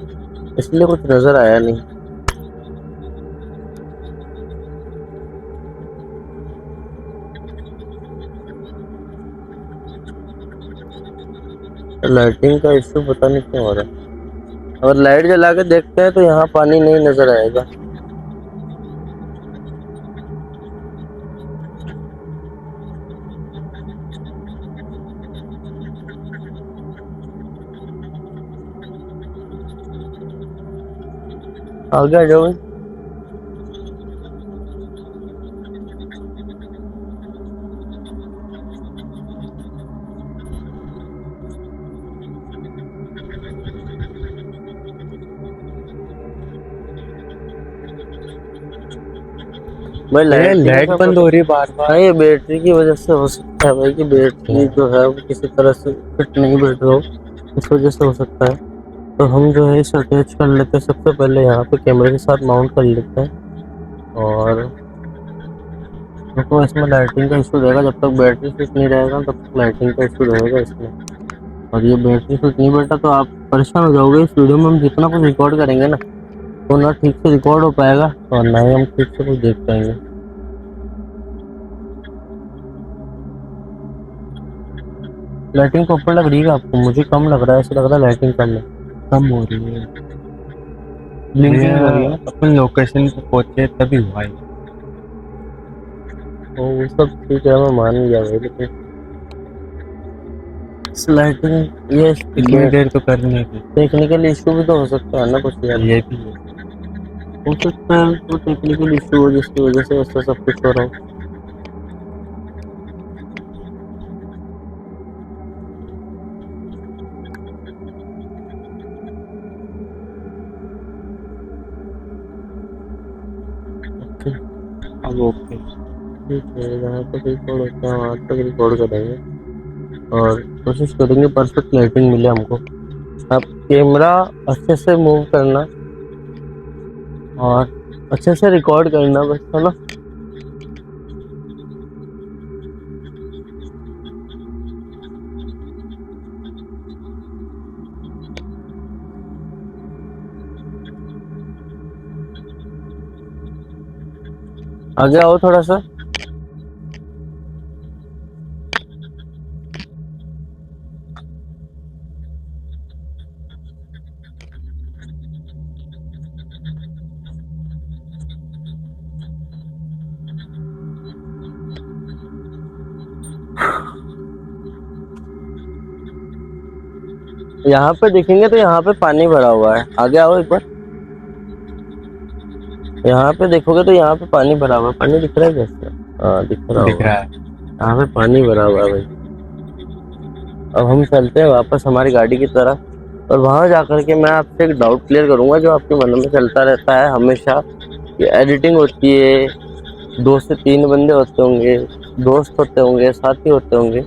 इसलिए कुछ नजर आया नहीं। लाइटिंग का इश्यू पता नहीं क्यों हो रहा है। अगर लाइट जला के देखते हैं तो यहाँ पानी नहीं नजर आएगा। आगे आ जाओ। भाई लाइट बंद हो रही है बार बार। हाँ, ये बैटरी की वजह से हो सकता है भाई, कि बैटरी जो है वो किसी तरह से फिट नहीं बैठ रहा हो, इस वजह से हो सकता है। तो हम जो है इसे अटैच कर लेते हैं सबसे पहले, यहाँ पे कैमरे के साथ माउंट कर लेते हैं। और देखो इसमें लाइटिंग का इशू रहेगा, जब तक बैटरी फिट नहीं रहेगा तब तक लाइटिंग का इशू रहेगा इसमें। और ये बैटरी फिट नहीं बैठा तो आप परेशान हो जाओगे। इस वीडियो में हम जितना कुछ रिकॉर्ड करेंगे ना, तो ना ठीक से रिकॉर्ड हो पाएगा और ना ही हम ठीक से कुछ देख पाएंगे। लाइटिंग प्रॉपर लग रही है आपको? मुझे कम लग रहा है, ऐसा लग रहा है लाइटिंग कम है। कम हो रही है। ब्लिंकिंग हो रही है ना? अपन लोकेशन पे पहुंचे तभी हुआ है। तो वो सब ठीक है, मैं मान गया भाई, लेकिन स्लाइडिंग ये इतनी देर तो करने की। टेक्निकल इशू भी तो हो सकता है ना कुछ यार, ये भी है। हो सकता है तो टेक्निकल इशू हो जिसकी वजह से ऐसा सब कुछ हो रहा हो। ओके, अब ओके। ठीक है, जहाँ तक रिकॉर्ड होता है वहाँ तक रिकॉर्ड करेंगे और कोशिश करेंगे परफेक्ट लाइटिंग मिले हमको। अब कैमरा अच्छे से मूव करना और अच्छे से रिकॉर्ड करना बस, है ना। आगे आओ थोड़ा सा। यहाँ पे देखेंगे तो यहाँ पे पानी भरा हुआ है, आगे आओ एक बार। यहाँ पे देखोगे तो यहाँ पे पानी भरा हुआ है, पानी दिख रहा है कैसे? हाँ दिख रहा दिख होगा, रहा है। यहाँ पे पानी भरा हुआ है भाई। अब हम चलते हैं वापस हमारी गाड़ी की तरफ और वहां जाकर के मैं आपसे एक डाउट क्लियर करूंगा जो आपके मन में चलता रहता है हमेशा। कि एडिटिंग होती है, 2 से 3 बंदे होते होंगे, दोस्त होते होंगे, साथी होते होंगे,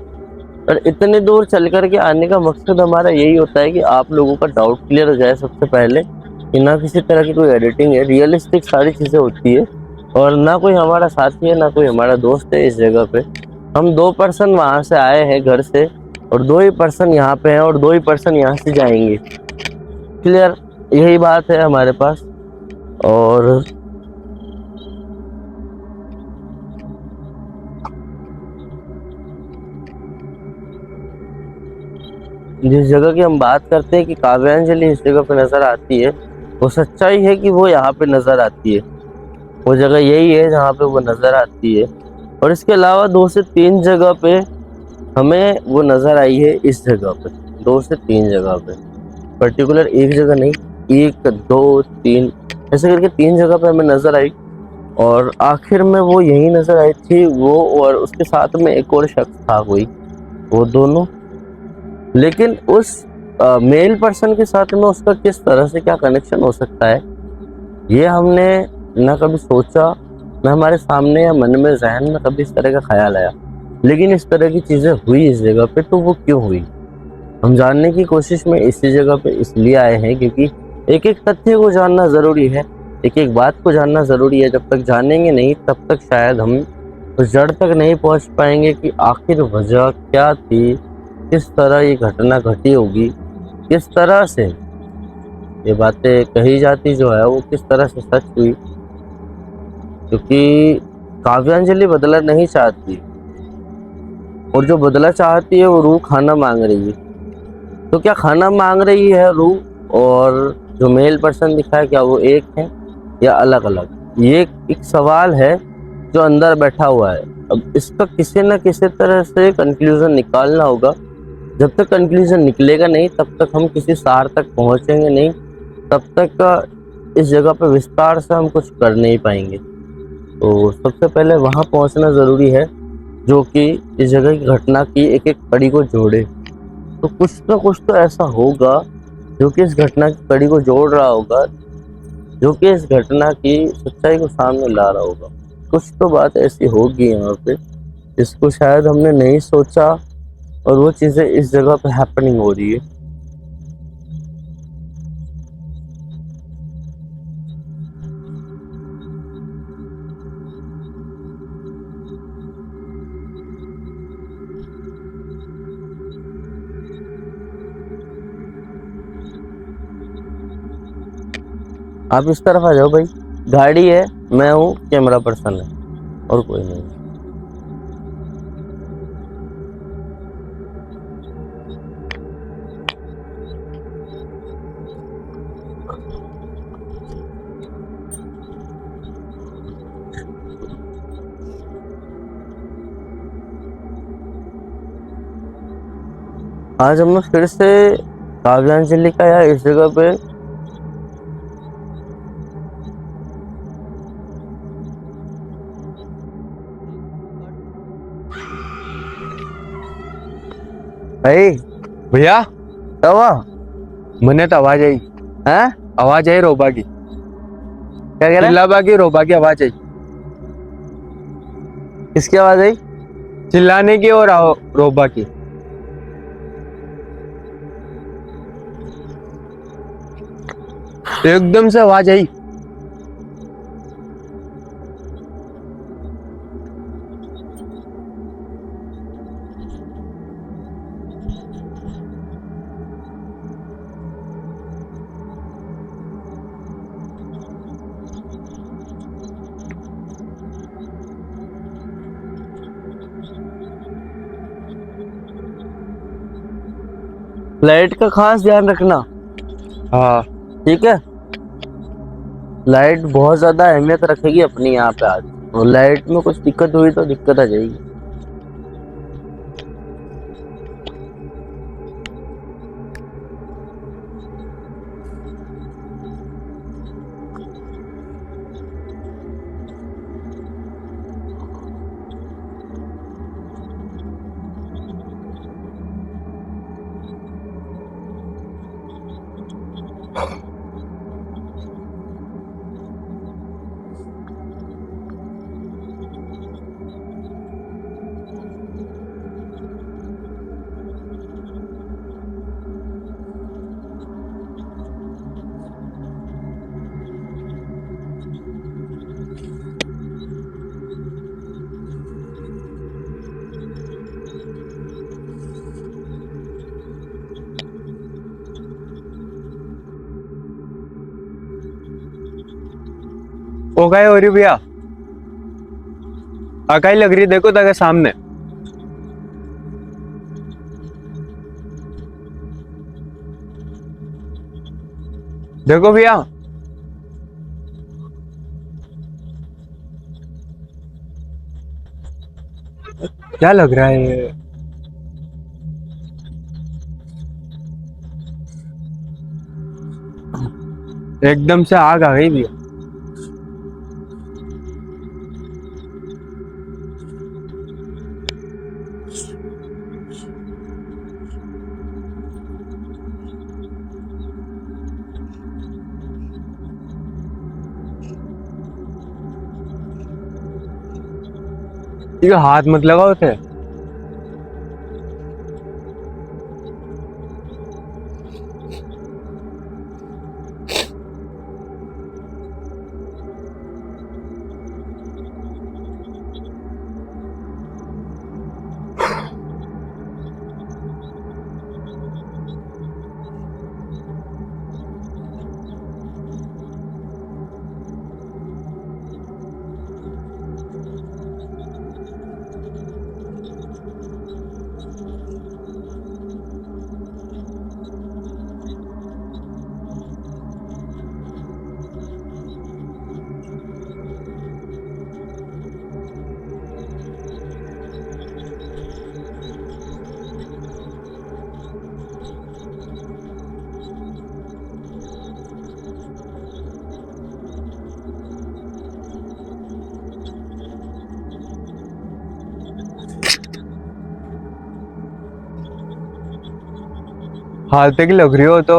और इतने दूर चल करके आने का मकसद हमारा यही होता है कि आप लोगों का डाउट क्लियर हो जाए सबसे पहले, कि ना किसी तरह की कोई एडिटिंग है, रियलिस्टिक सारी चीजें होती है और ना कोई हमारा साथी है ना कोई हमारा दोस्त है इस जगह पे। हम 2 पर्सन वहां से आए हैं घर से और 2 ही पर्सन यहाँ पे हैं और 2 ही पर्सन यहाँ से जाएंगे। क्लियर, यही बात है हमारे पास। और जिस जगह की हम बात करते हैं कि काव्यांजलि इस जगह पे नजर आती है, वो सच्चाई है कि वो यहाँ पे नजर आती है। वो जगह यही है जहाँ पे वो नजर आती है और इसके अलावा 2 से 3 जगह पे हमें वो नजर आई है। इस जगह पे 2 से 3 जगह पे, पर्टिकुलर एक जगह नहीं, 1 2 3 ऐसे करके 3 जगह पे हमें नजर आई और आखिर में वो यही नजर आई थी, वो और उसके साथ में एक और शख्स था कोई, वो दोनों। लेकिन उस मेल पर्सन के साथ में उसका किस तरह से क्या कनेक्शन हो सकता है, ये हमने ना कभी सोचा, ना हमारे सामने या मन में जहन में कभी इस तरह का ख्याल आया। लेकिन इस तरह की चीजें हुई इस जगह पे, तो वो क्यों हुई हम जानने की कोशिश में इसी जगह पे इसलिए आए हैं क्योंकि एक एक तथ्य को जानना जरूरी है, एक एक बात को जानना जरूरी है। जब तक जानेंगे नहीं तब तक शायद हम उस जड़ तक नहीं पहुंच पाएंगे कि आखिर वजह क्या थी, किस तरह ये घटना घटी होगी, किस तरह से ये बातें कही जाती जो है वो किस तरह से सच हुई। क्योंकि काव्यांजलि बदला नहीं चाहती और जो बदला चाहती है वो रूह खाना मांग रही है। तो क्या खाना मांग रही है रूह और जो मेल पर्सन दिखा है, क्या वो एक है या अलग अलग? ये एक सवाल है जो अंदर बैठा हुआ है। अब इसका किसी न किसी तरह से कंक्लूजन निकालना होगा। जब तक कंक्लूजन निकलेगा नहीं तब तक हम किसी सार तक पहुंचेंगे नहीं, तब तक इस जगह पर विस्तार से हम कुछ कर नहीं पाएंगे। तो सबसे पहले वहां पहुंचना जरूरी है जो कि इस जगह की घटना की एक एक कड़ी को जोड़े। तो कुछ ना कुछ तो ऐसा होगा जो कि इस घटना की कड़ी को जोड़ रहा होगा, जो कि इस घटना की सच्चाई को सामने ला रहा होगा। कुछ तो बात ऐसी होगी यहाँ पे जिसको शायद हमने नहीं सोचा और वो चीजें इस जगह पे हैपनिंग हो रही है। आप इस तरफ आ जाओ भाई, गाड़ी है, मैं हूँ, कैमरा पर्सन है और कोई नहीं। आज हमने फिर से काव्यांजलि का या इस जगह पे भाई भैया क्या हुआ? मने तो आवाज आई। हैं? आवाज आई रोबा की। क्या कह रहा है? चिल्लाबा की रोबा की आवाज आई। किसकी आवाज आई? चिल्लाने की और रोबा की। एकदम से आवाज आई। लाइट का खास ध्यान रखना, हाँ ठीक है? लाइट बहुत ज्यादा अहमियत रखेगी अपनी यहाँ पे आज, और लाइट में कुछ दिक्कत हुई तो दिक्कत आ जाएगी। ओ गए हो रही भैया। अकाई लग रही देखो तक सामने। देखो भैया। क्या लग रहा है ये? एकदम से आग आ गई भैया। ये हाथ मत लगाओ थे। हाथ तक लग रही हो तो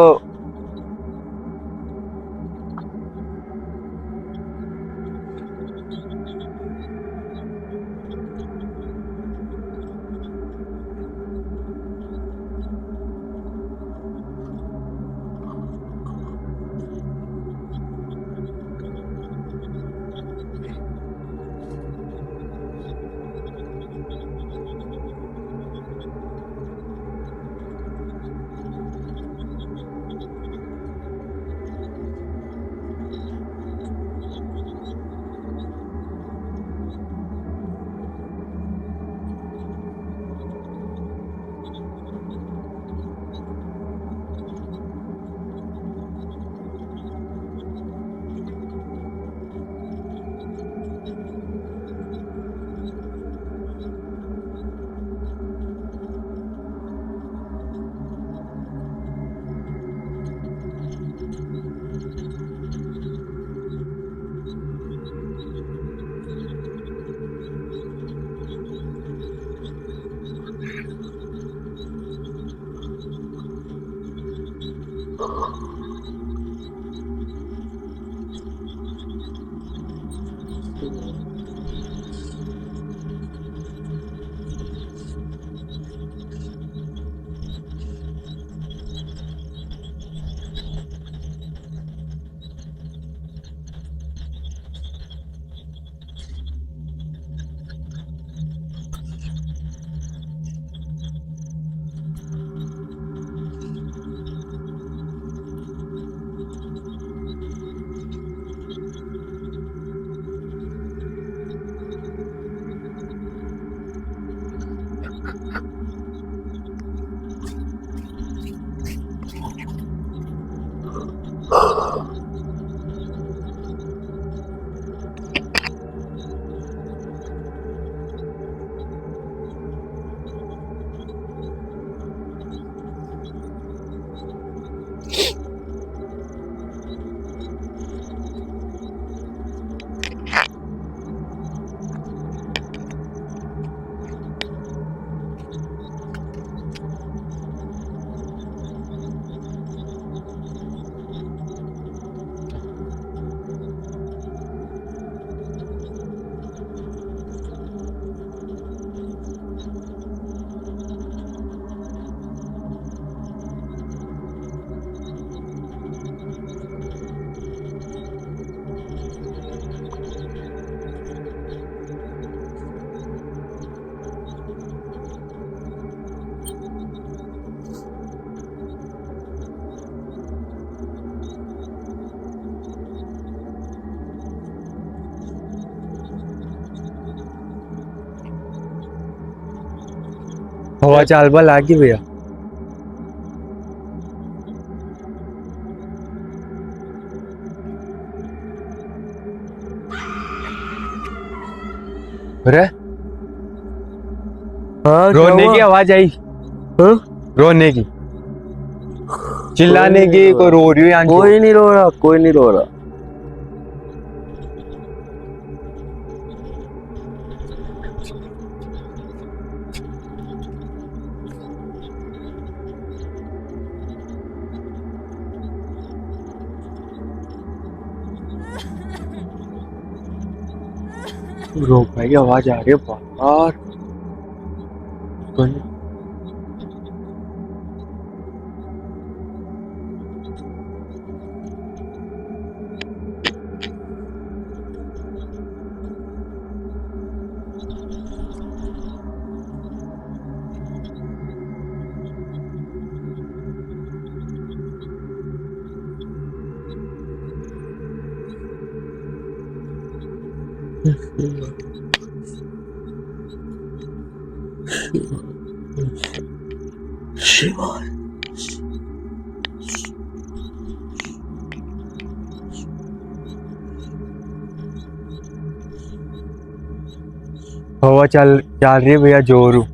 हवा चाल बा लागी भैया। अरे हाँ, क्या रोने हुआ? की आवाज आई, हाँ? रोने की, चिल्लाने की, कोई रो रही है यहाँ की। कोई नहीं रो रहा, कोई नहीं रो रहा। रो भाई आवाज आ रही है बाहर। शिवाय। हवा चल चल रही है भैया जोरू।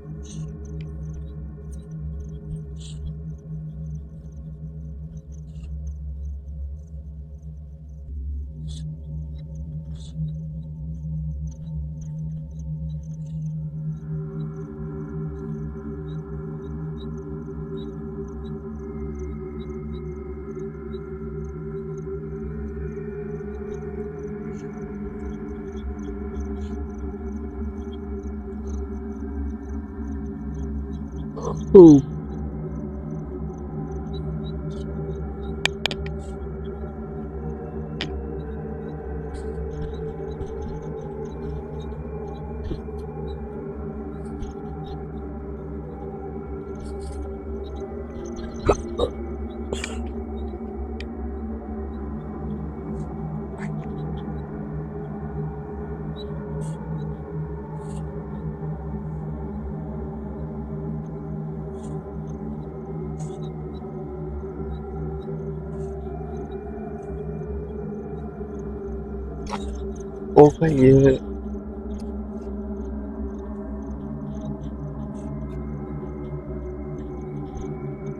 ओ भाई ये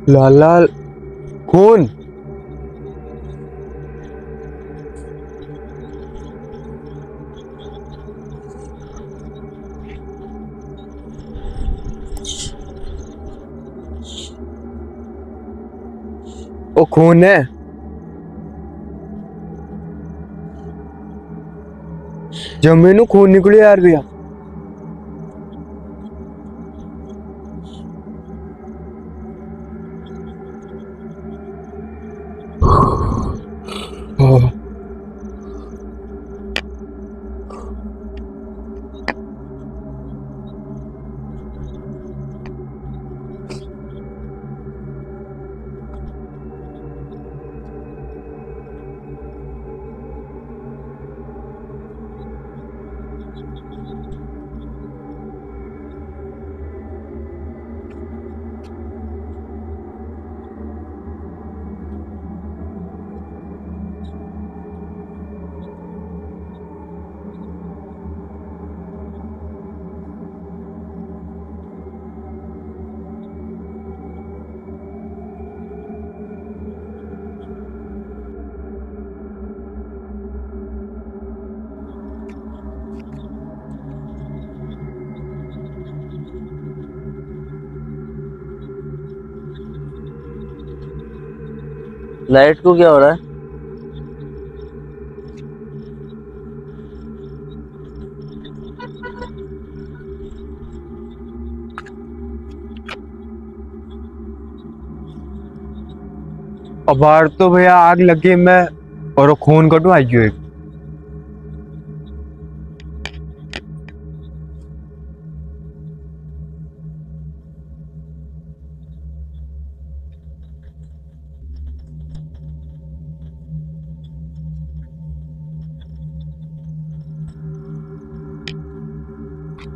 लाल लाल खून। ओ खून है। जमीनों खून निकले यार भैया। ओह, लाइट को क्या हो रहा है? अब बाहर तो भैया आग लगी मैं और वो खून कटू आई एक।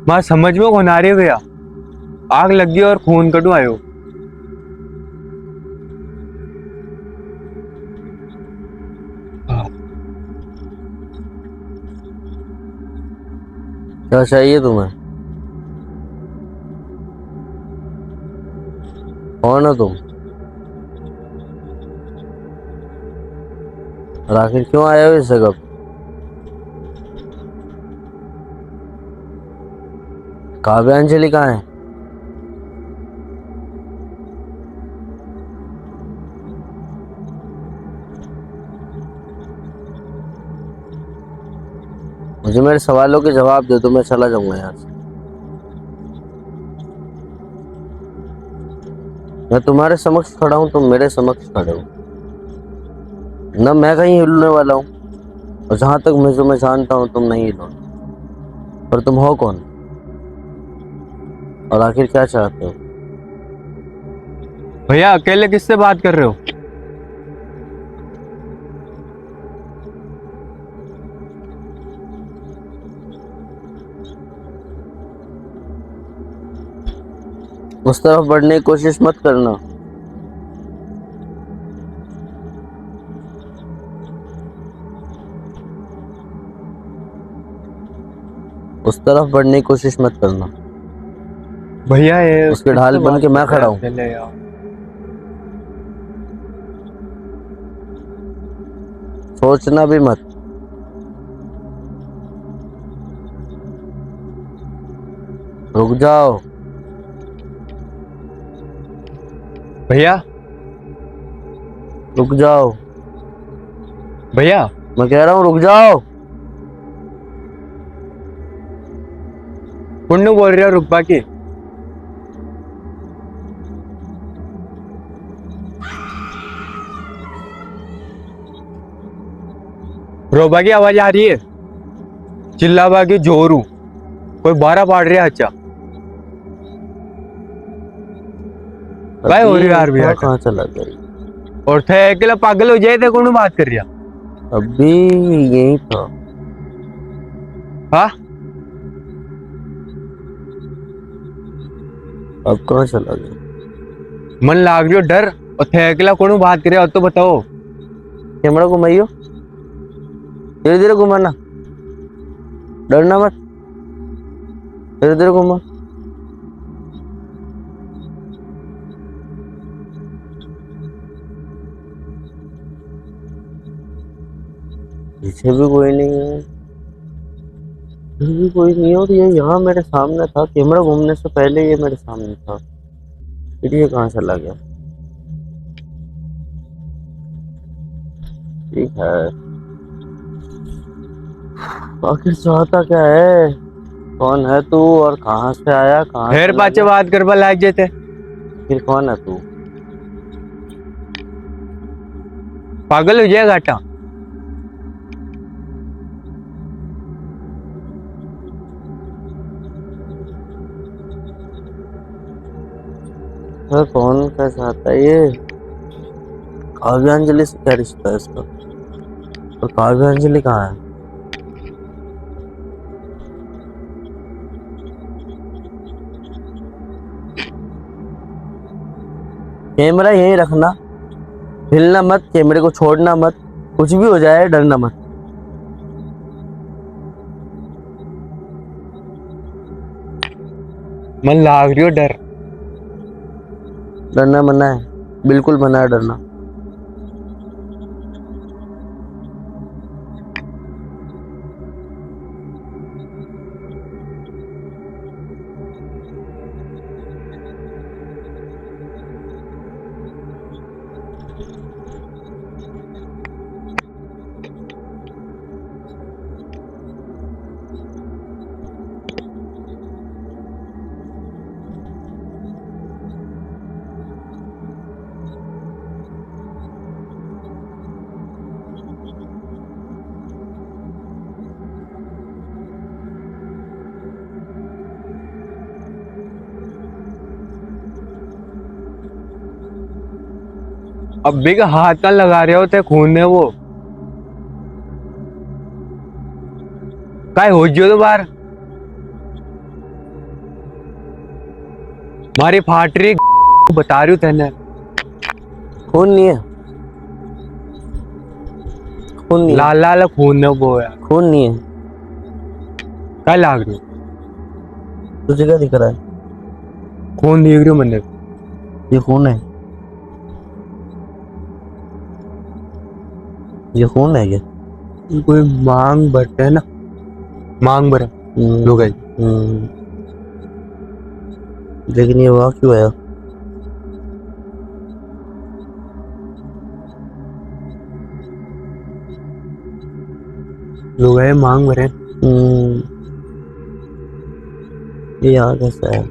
मैं समझ में कौन आ रही है भैया, आग लगी और खून कटू आयो। क्या चाहिए तुम्हें? कौन हो तुम? और आखिर क्यों आए हो इस जगह पे? काव्यांजलि कहाँ है? मुझे मेरे सवालों के जवाब दे दो, मैं चला जाऊंगा यहाँ से। मैं तुम्हारे समक्ष खड़ा हूँ, तुम मेरे समक्ष खड़े हो। न मैं कहीं हिलने वाला हूँ, और जहां तक मैं जानता हूँ तुम नहीं हिलोगे। पर तुम हो कौन, और आखिर क्या चाहते हो? भैया अकेले किससे बात कर रहे हो? उस तरफ बढ़ने की कोशिश मत करना। उस तरफ बढ़ने की कोशिश मत करना। भैया ये उसके किससे ढाल बन बात के मैं कर रहे खड़ा हैं हूँ। अकेले यार? सोचना भी मत। रुक जाओ। भैया रुक जाओ, भैया मैं कह रहा हूँ रुक जाओ। पुण्य बोल रहे हो रुकबा की? रोबा की आवाज आ रही है, चिल्लाबा की जोरू, कोई बारह पाड़ रहा है। अच्छा भाई हो रही है यार भैया, कहाँ चला गया? और थे अकेला पागल हो जाए थे कौन बात कर रहा? अभी यही था। हाँ अब कहाँ चला गया? मन लाग रही हो डर, और थे अकेला कौन बात कर रहा हो तो बताओ। कैमरा घुमाइयो, धीरे धीरे घुमाना, डरना मत, धीरे धीरे घुमा। पीछे भी कोई नहीं है, फिर भी कोई नहीं है, और ये यहाँ मेरे सामने था, कैमरा घूमने से पहले ये मेरे सामने था, फिर ये कहाँ चला गया? ठीक है, आखिर चाहता क्या है? कौन है तू और कहाँ से आया, कहाँ फिर चला पाचे गया? बात करवा लाग जेते। फिर कौन है तू? पागल हो जाएगा घाटा। कौन कैसा आता है ये? काव्यांजलि से क्या रिश्ता है इसका? और काव्यांजलि कहाँ है? कैमरा यहीं रखना, हिलना मत, कैमरे को छोड़ना मत, कुछ भी हो जाए डरना मत। मन लाग रही हो डर। डरना मना है, बिल्कुल मना है डरना। अब भी का हाथ का लगा रहे होते खून है वो। काय हो जो तो बाहर मारी फाट रही बता रही हूँ तेने। खून नहीं है, खून नहीं है, लाल लाल खून है वो यार। खून नहीं है। काय लाग रही हो? तुझे क्या दिख रहा है? खून देख रही हो मैंने। ये खून है, ये खून है क्या? कोई मांग भरते है ना, मांग भरा लोग है। हम्म, लेकिन ये हुआ क्यों है? लोग है मांग भरे। ये यहाँ कैसा है?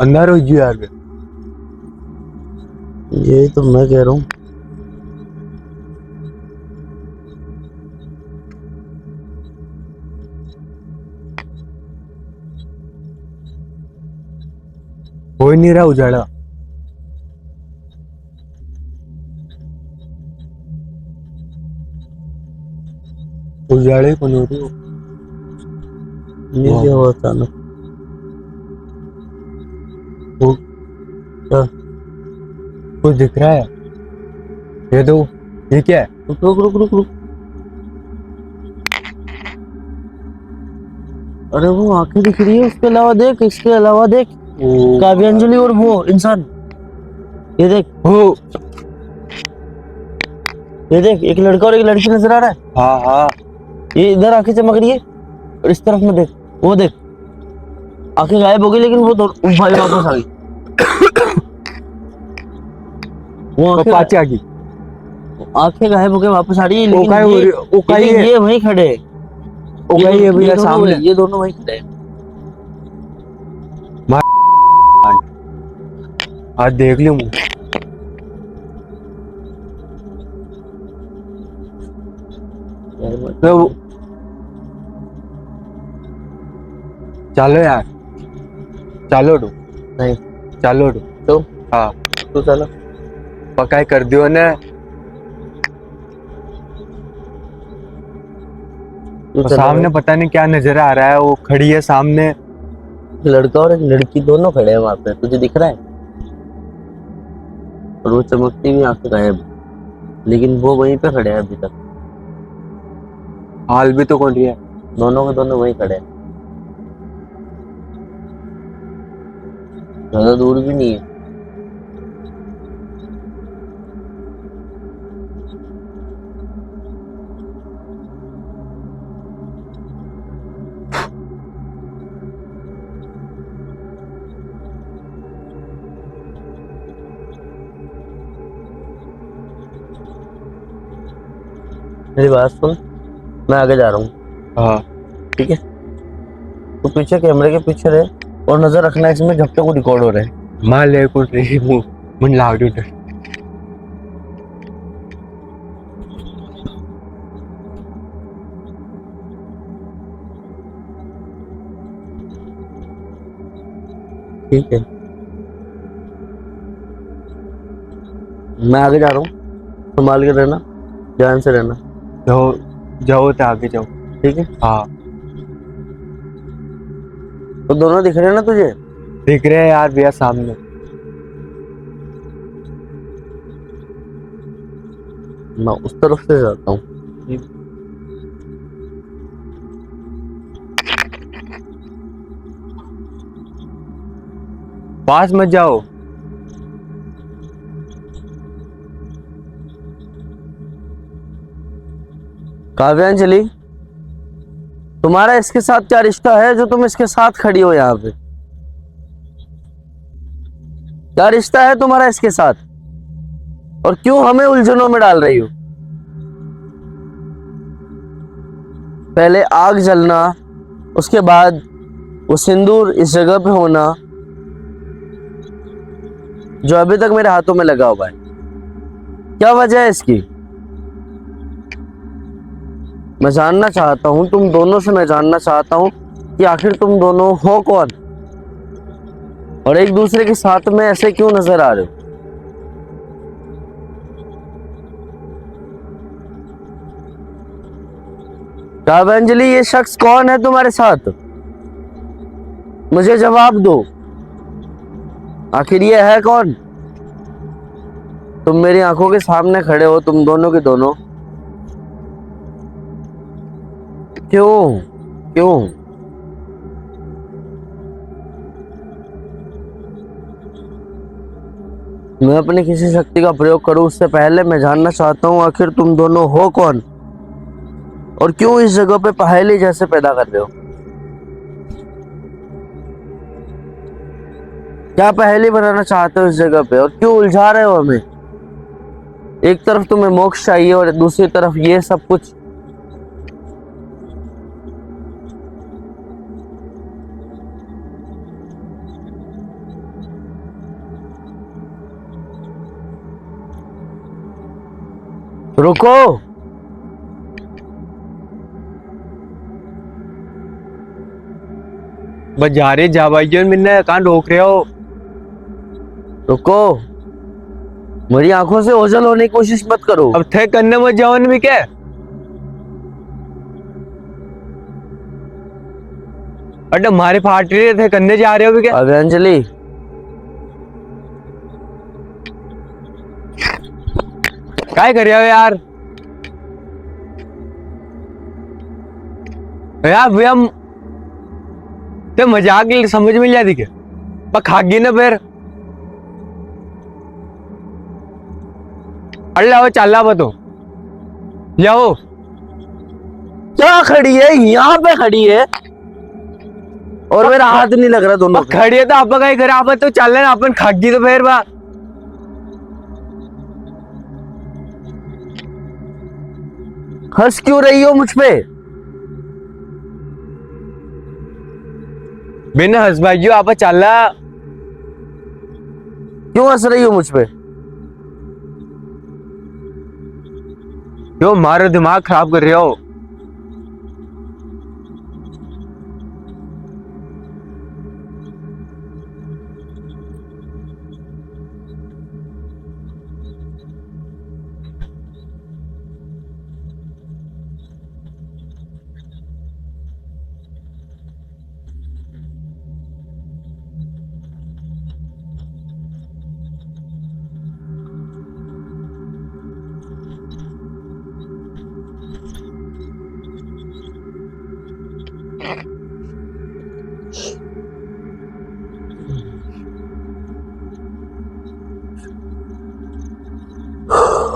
अंदर हो जी यार। यही तो मैं कह रहा हूँ। हो ही नहीं रहा उजाड़ा। उजाड़े कौन हो रही हो? ये क्या हुआ अचानक? वो क्या? कुछ दिख रहा है? ये तो ये क्या है? रुक रुक रुक रुक रुक। अरे वो आंखें दिख रही है, उसके अलावा देख, इसके अलावा देख। काव्यांजलि और वो इंसान, ये देख, हो ये देख, एक लड़का और एक लड़की नजर आ रहा है। हाँ हाँ। ये इधर आंखें चमक रही है और इस तरफ में देख, वो देख, आंखें गायब हो गई लेकिन वो दोनों भाई वापस आ गई। वो पाचे आ गई। आंखें गायब हो गई वापस आ रही है, लेकिन ओकाई हो रही ओकाई है। ये वहीं खड़े हैं। ओकाई है भैया सामने। ये दोनों वहीं खड़े हैं। आज देख लियो मुझे। तो चलो यार, चलो डो। नहीं, चलो डो। तो हाँ तू चलो। पकाई कर दियो ने। तू तो चलो सामने भाई। पता नहीं क्या नजर आ रहा है, वो खड़ी है सामने। लड़का और एक लड़की दोनों खड़े हैं वहां पे, तुझे दिख रहा है? और वो चमकती हुई आंखें गायब, लेकिन वो वहीं पे खड़े हैं अभी तक। हाल भी तो कौन रही है। दोनों के दोनों वहीं खड़े हैं, ज्यादा दूर भी नहीं है। मेरी बात सुन, मैं आगे जा रहा हूँ, हाँ ठीक है? तू पीछे कैमरे के पीछे रहे और नजर रखना इसमें जब तक वो रिकॉर्ड हो रहा है। मां ले कुछ नहीं मुन लावडी उठ ठीक है, मैं आगे जा रहा हूँ, संभाल के रहना, ध्यान से रहना, जाओ जाओ तो आगे जाओ। ठीक है? हाँ तो दोनों दिख रहे हैं ना तुझे? दिख रहे हैं यार भैया सामने। मैं उस तरफ से जाता हूँ। पास मत जाओ। काव्यांजलि, तुम्हारा इसके साथ क्या रिश्ता है जो तुम इसके साथ खड़ी हो यहाँ पे? क्या रिश्ता है तुम्हारा इसके साथ, और क्यों हमें उलझनों में डाल रही हो? पहले आग जलना, उसके बाद वो सिंदूर इस जगह पे होना जो अभी तक मेरे हाथों में लगा हुआ है, क्या वजह है इसकी? मैं जानना चाहता हूं, तुम दोनों से मैं जानना चाहता हूं कि आखिर तुम दोनों हो कौन, और एक दूसरे के साथ में ऐसे क्यों नजर आ रहे हो? काव्यांजलि, ये शख्स कौन है तुम्हारे साथ? मुझे जवाब दो, आखिर ये है कौन? तुम मेरी आंखों के सामने खड़े हो, तुम दोनों के दोनों, क्यों क्यों? मैं अपनी किसी शक्ति का प्रयोग करूं उससे पहले मैं जानना चाहता हूं आखिर तुम दोनों हो कौन, और क्यों इस जगह पे पहेली जैसे पैदा कर रहे हो? क्या पहेली बनाना चाहते हो इस जगह पे, और क्यों उलझा रहे हो हमें? एक तरफ तुम्हें मोक्ष चाहिए और दूसरी तरफ ये सब कुछ। रुको, बस जा रहे जा भाई जी मैंने कहाँ रोक रहे हो। रुको, मेरी आंखों से ओझल होने की कोशिश मत करो। अब थे करने मत जाओ भी क्या। अरे हमारे फाट रहे थे करने जा रहे हो भी क्या। काव्यांजलि, काय कर रहे हो यार। यार भैया ते मजाक समझ में जाती क्या, पर खागी ना फिर। अरे लाओ चल ला तो जाओ। क्या खड़ी है यहाँ पे, खड़ी है और मेरा हाथ नहीं लग रहा दोनों पे। खड़ी है तो आप कहीं करे, आप तो चल रहे अपन खागी तो फिर बा। हंस क्यों रही हो मुझ पे? बिना हंस भाई आप चल रहा। क्यों हंस रही हो मुझ पे? क्यों मारो दिमाग खराब कर रहे हो।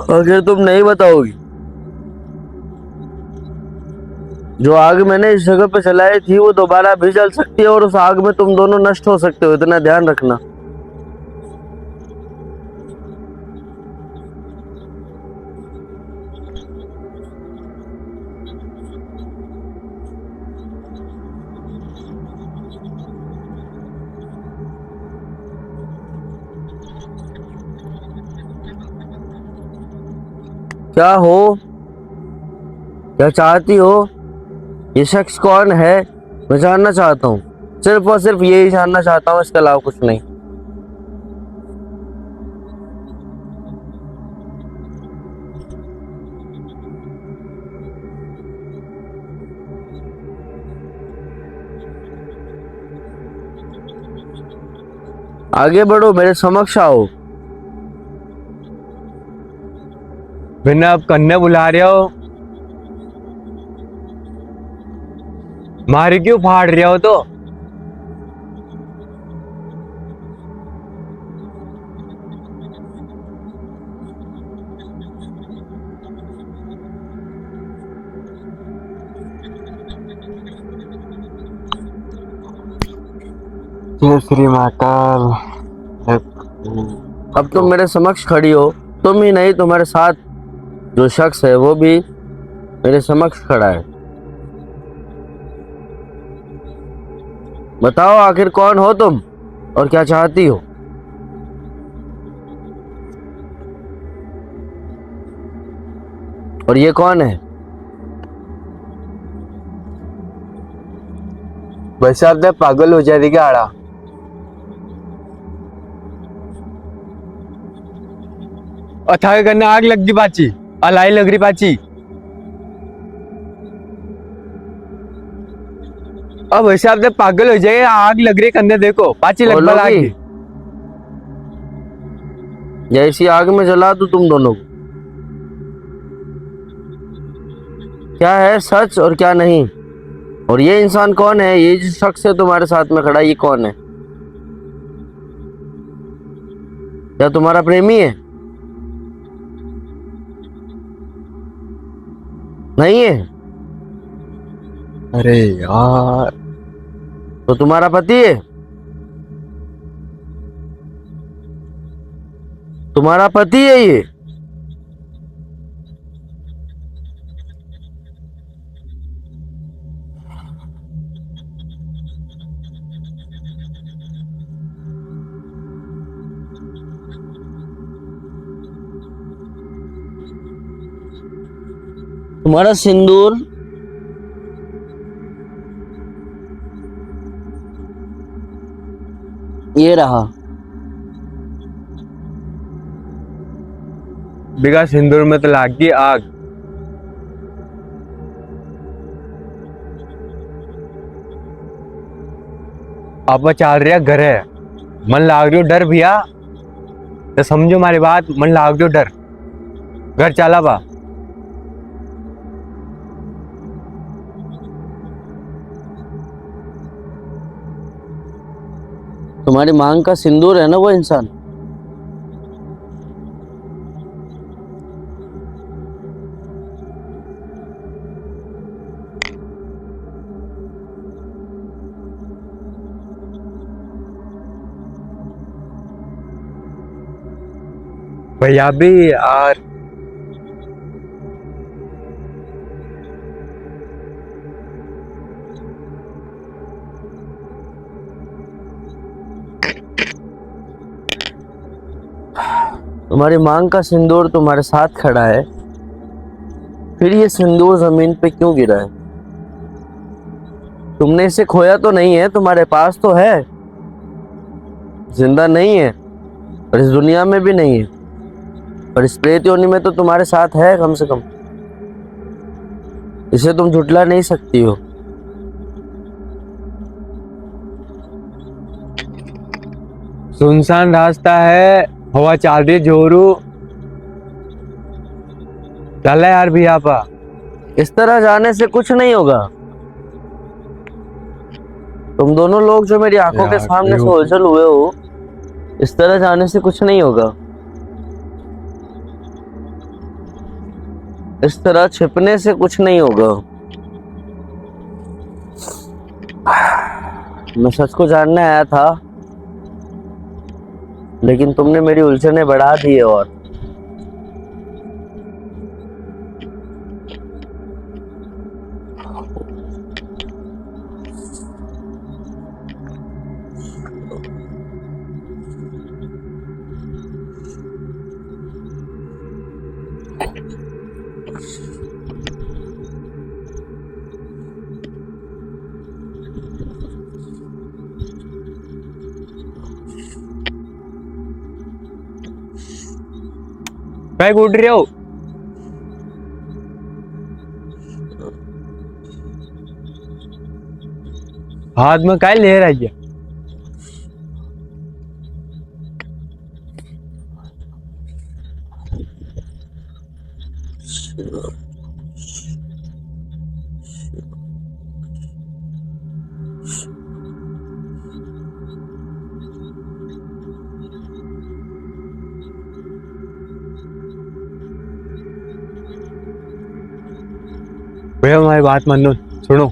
अगर तुम नहीं बताओगी, जो आग मैंने इस जगह पे जलाई थी वो दोबारा भी जल सकती है और उस आग में तुम दोनों नष्ट हो सकते हो, इतना ध्यान रखना। क्या हो, क्या चाहती हो, ये शख्स कौन है, मैं जानना चाहता हूँ। सिर्फ और सिर्फ यही जानना चाहता हूँ, इसके अलावा कुछ नहीं। आगे बढ़ो, मेरे समक्ष आओ। बिना आप कन्ने बुला रहे हो, मारी क्यों फाड़ रहे हो? तो जय श्री महाकाल। अब तुम मेरे समक्ष खड़ी हो, तुम ही नहीं तुम्हारे साथ जो शख्स है वो भी मेरे समक्ष खड़ा है। बताओ आखिर कौन हो तुम और क्या चाहती हो। और ये कौन है? वैसे आप पागल हो जाती क्या आड़ा? अथाके करने आग लग गई पाची, अलाई लग रही पाची। अब वैसे आप पागल हो जाए, आग लग रही करने देखो पाची लग बल आग बोलोगी? जैसी आग में जला दूं तुम दोनों को। क्या है सच और क्या नहीं? और ये इंसान कौन है, ये जो शख्स है तुम्हारे साथ में खड़ा, ये कौन है? क्या तुम्हारा प्रेमी है? नहीं है? अरे यार, तो तुम्हारा पति है? तुम्हारा पति है ये? तुम्हारा सिंदूर ये रहा। बिगा सिंदूर में तो लाग गई आग। आप चाल रहे घर है, मन लाग रही हो डर भैया, तो समझो हमारी बात, मन लाग रही हो डर, घर चला बा। तुम्हारी मांग का सिंदूर है ना वो इंसान? भैया भी यार, तुम्हारी मांग का सिंदूर तुम्हारे साथ खड़ा है, फिर ये सिंदूर जमीन पे क्यों गिरा है? तुमने इसे खोया तो नहीं है, तुम्हारे पास तो है, जिंदा नहीं है और इस दुनिया में भी नहीं है, और इस प्रेत योनि में तो तुम्हारे साथ है कम से कम। इसे तुम झुटला नहीं सकती हो। सुनसान रास्ता है, हवा चल रही है जोरू, चला यार भैया पा। इस तरह जाने से कुछ नहीं होगा। तुम दोनों लोग जो मेरी आंखों के यार, सामने से बेवकूफ। ओझल हुए हो, इस तरह जाने से कुछ नहीं होगा। इस तरह छिपने से कुछ नहीं होगा। मैं सच को जानने आया था, लेकिन तुमने मेरी उलझने बढ़ा दी है। और काय कूद रहे हो? हाथ में काय ले रहा है? भैया हमारी बात मान लो, सुनो।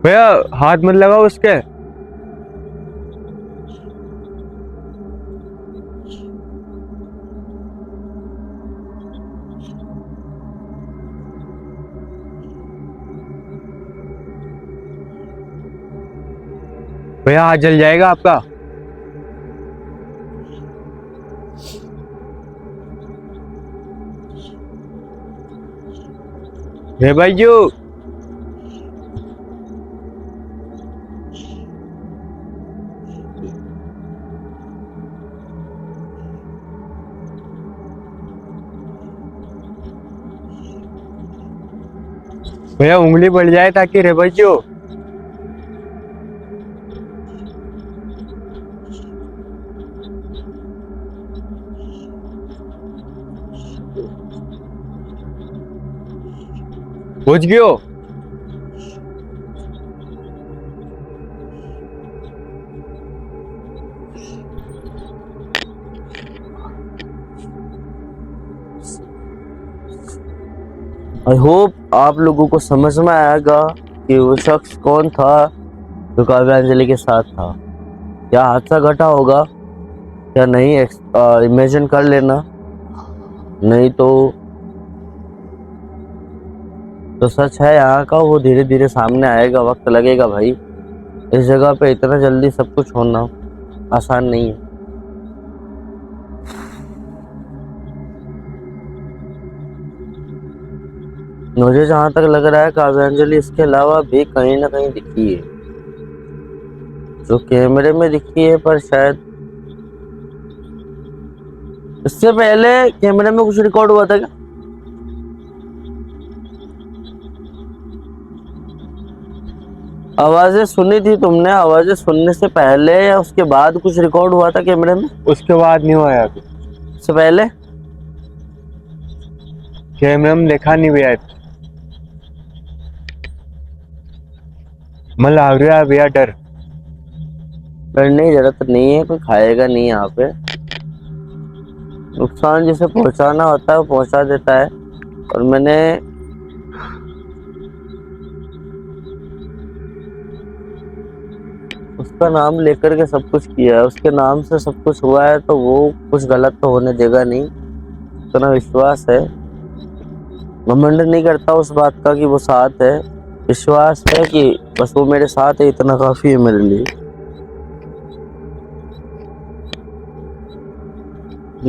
भैया हाथ मत लगाओ उसके। भैया हाथ जल जाएगा आपका। हे भाई जो भैया उंगली बढ़ जाए ताकि रे भाई जो बुझ गयो। आई होप आप लोगों को समझ में आएगा कि वो शख्स कौन था जो काव्यांजलि के साथ था। क्या हादसा घटा होगा या नहीं, इमेजिन कर लेना। नहीं तो सच है यहाँ का, वो धीरे धीरे सामने आएगा, वक्त लगेगा भाई। इस जगह पे इतना जल्दी सब कुछ होना आसान नहीं है। मुझे जहां तक लग रहा है काव्यांजलि इसके अलावा भी कहीं ना कहीं दिखी है, जो कैमरे में दिखी है, पर शायद इससे पहले कैमरे में कुछ रिकॉर्ड हुआ था क्या? आवाजें सुनी थी तुमने? आवाजें सुनने से पहले या उसके बाद कुछ रिकॉर्ड हुआ था कैमरे में? उसके बाद नहीं हुआ अभी। इससे पहले कैमरे में देखा नहीं भैया। मन लग रहा है भैया डर। डरने की जरूरत नहीं है, कोई खाएगा नहीं यहाँ पे। नुकसान जिसे पहुंचाना होता है वो पहुंचा देता है। और मैंने उसका नाम लेकर के सब कुछ किया है, उसके नाम से सब कुछ हुआ है, तो वो कुछ गलत तो होने देगा नहीं, इतना विश्वास है। घमंड नहीं करता उस बात का कि वो साथ है, विश्वास है कि बस वो मेरे साथ है, इतना काफी है मेरे लिए।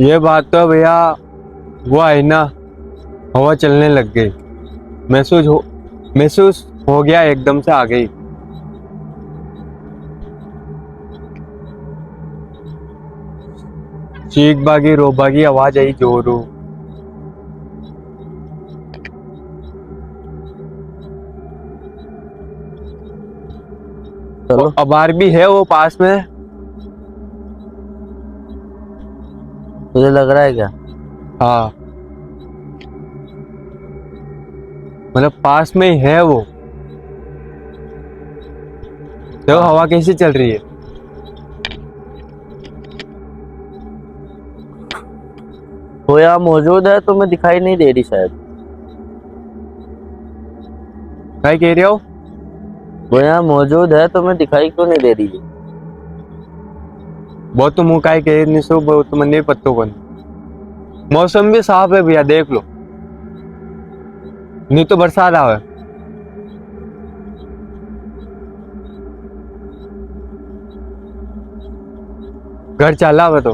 ये बात तो भैया वो आई ना, हवा चलने लग गई, महसूस हो गया, एकदम से आ गई। चीख बागी रो बागी आवाज आई जोरू। चलो अबार भी है वो पास में। तुझे लग रहा है क्या? हाँ मतलब पास में ही है वो। तो हवा कैसे चल रही है? वो यहाँ मौजूद है, तुम्हें दिखाई नहीं दे रही शायद। क्या कह रहे हो? वो यहाँ मौजूद है, तुम्हें दिखाई क्यों नहीं दे रही है? बहुत तो मुंह काय के नहीं सो बहुत तो मन्ने पत्तों को मौसम भी साफ है भैया देख लो नहीं तो बरसात आवे घर चला हुआ तो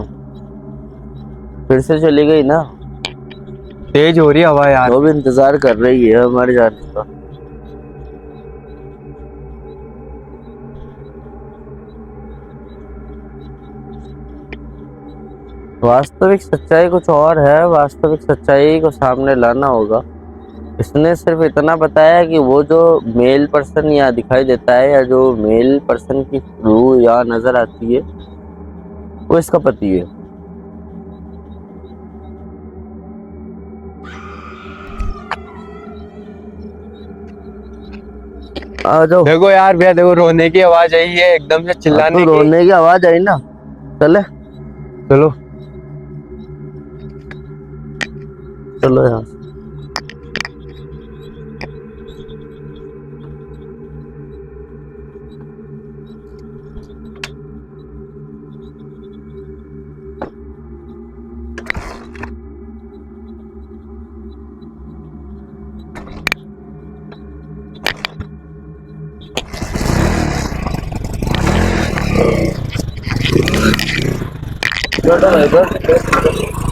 फिर से चली गई ना, तेज हो रही है हवा यार। वो भी इंतजार कर रही है हमारे जाने का। वास्तविक सच्चाई कुछ और है, वास्तविक सच्चाई को सामने लाना होगा। इसने सिर्फ इतना बताया कि वो जो मेल पर्सन यहाँ दिखाई देता है या जो मेल पर्सन की रूह यहाँ नजर आती है वो इसका पति है। आ जाओ। देखो यार भैया देखो रोने की आवाज आई है एकदम से चिल्लाने तो की। रोने की आवाज आई ना, चले चलो चलो यहाँ से। चलो इधर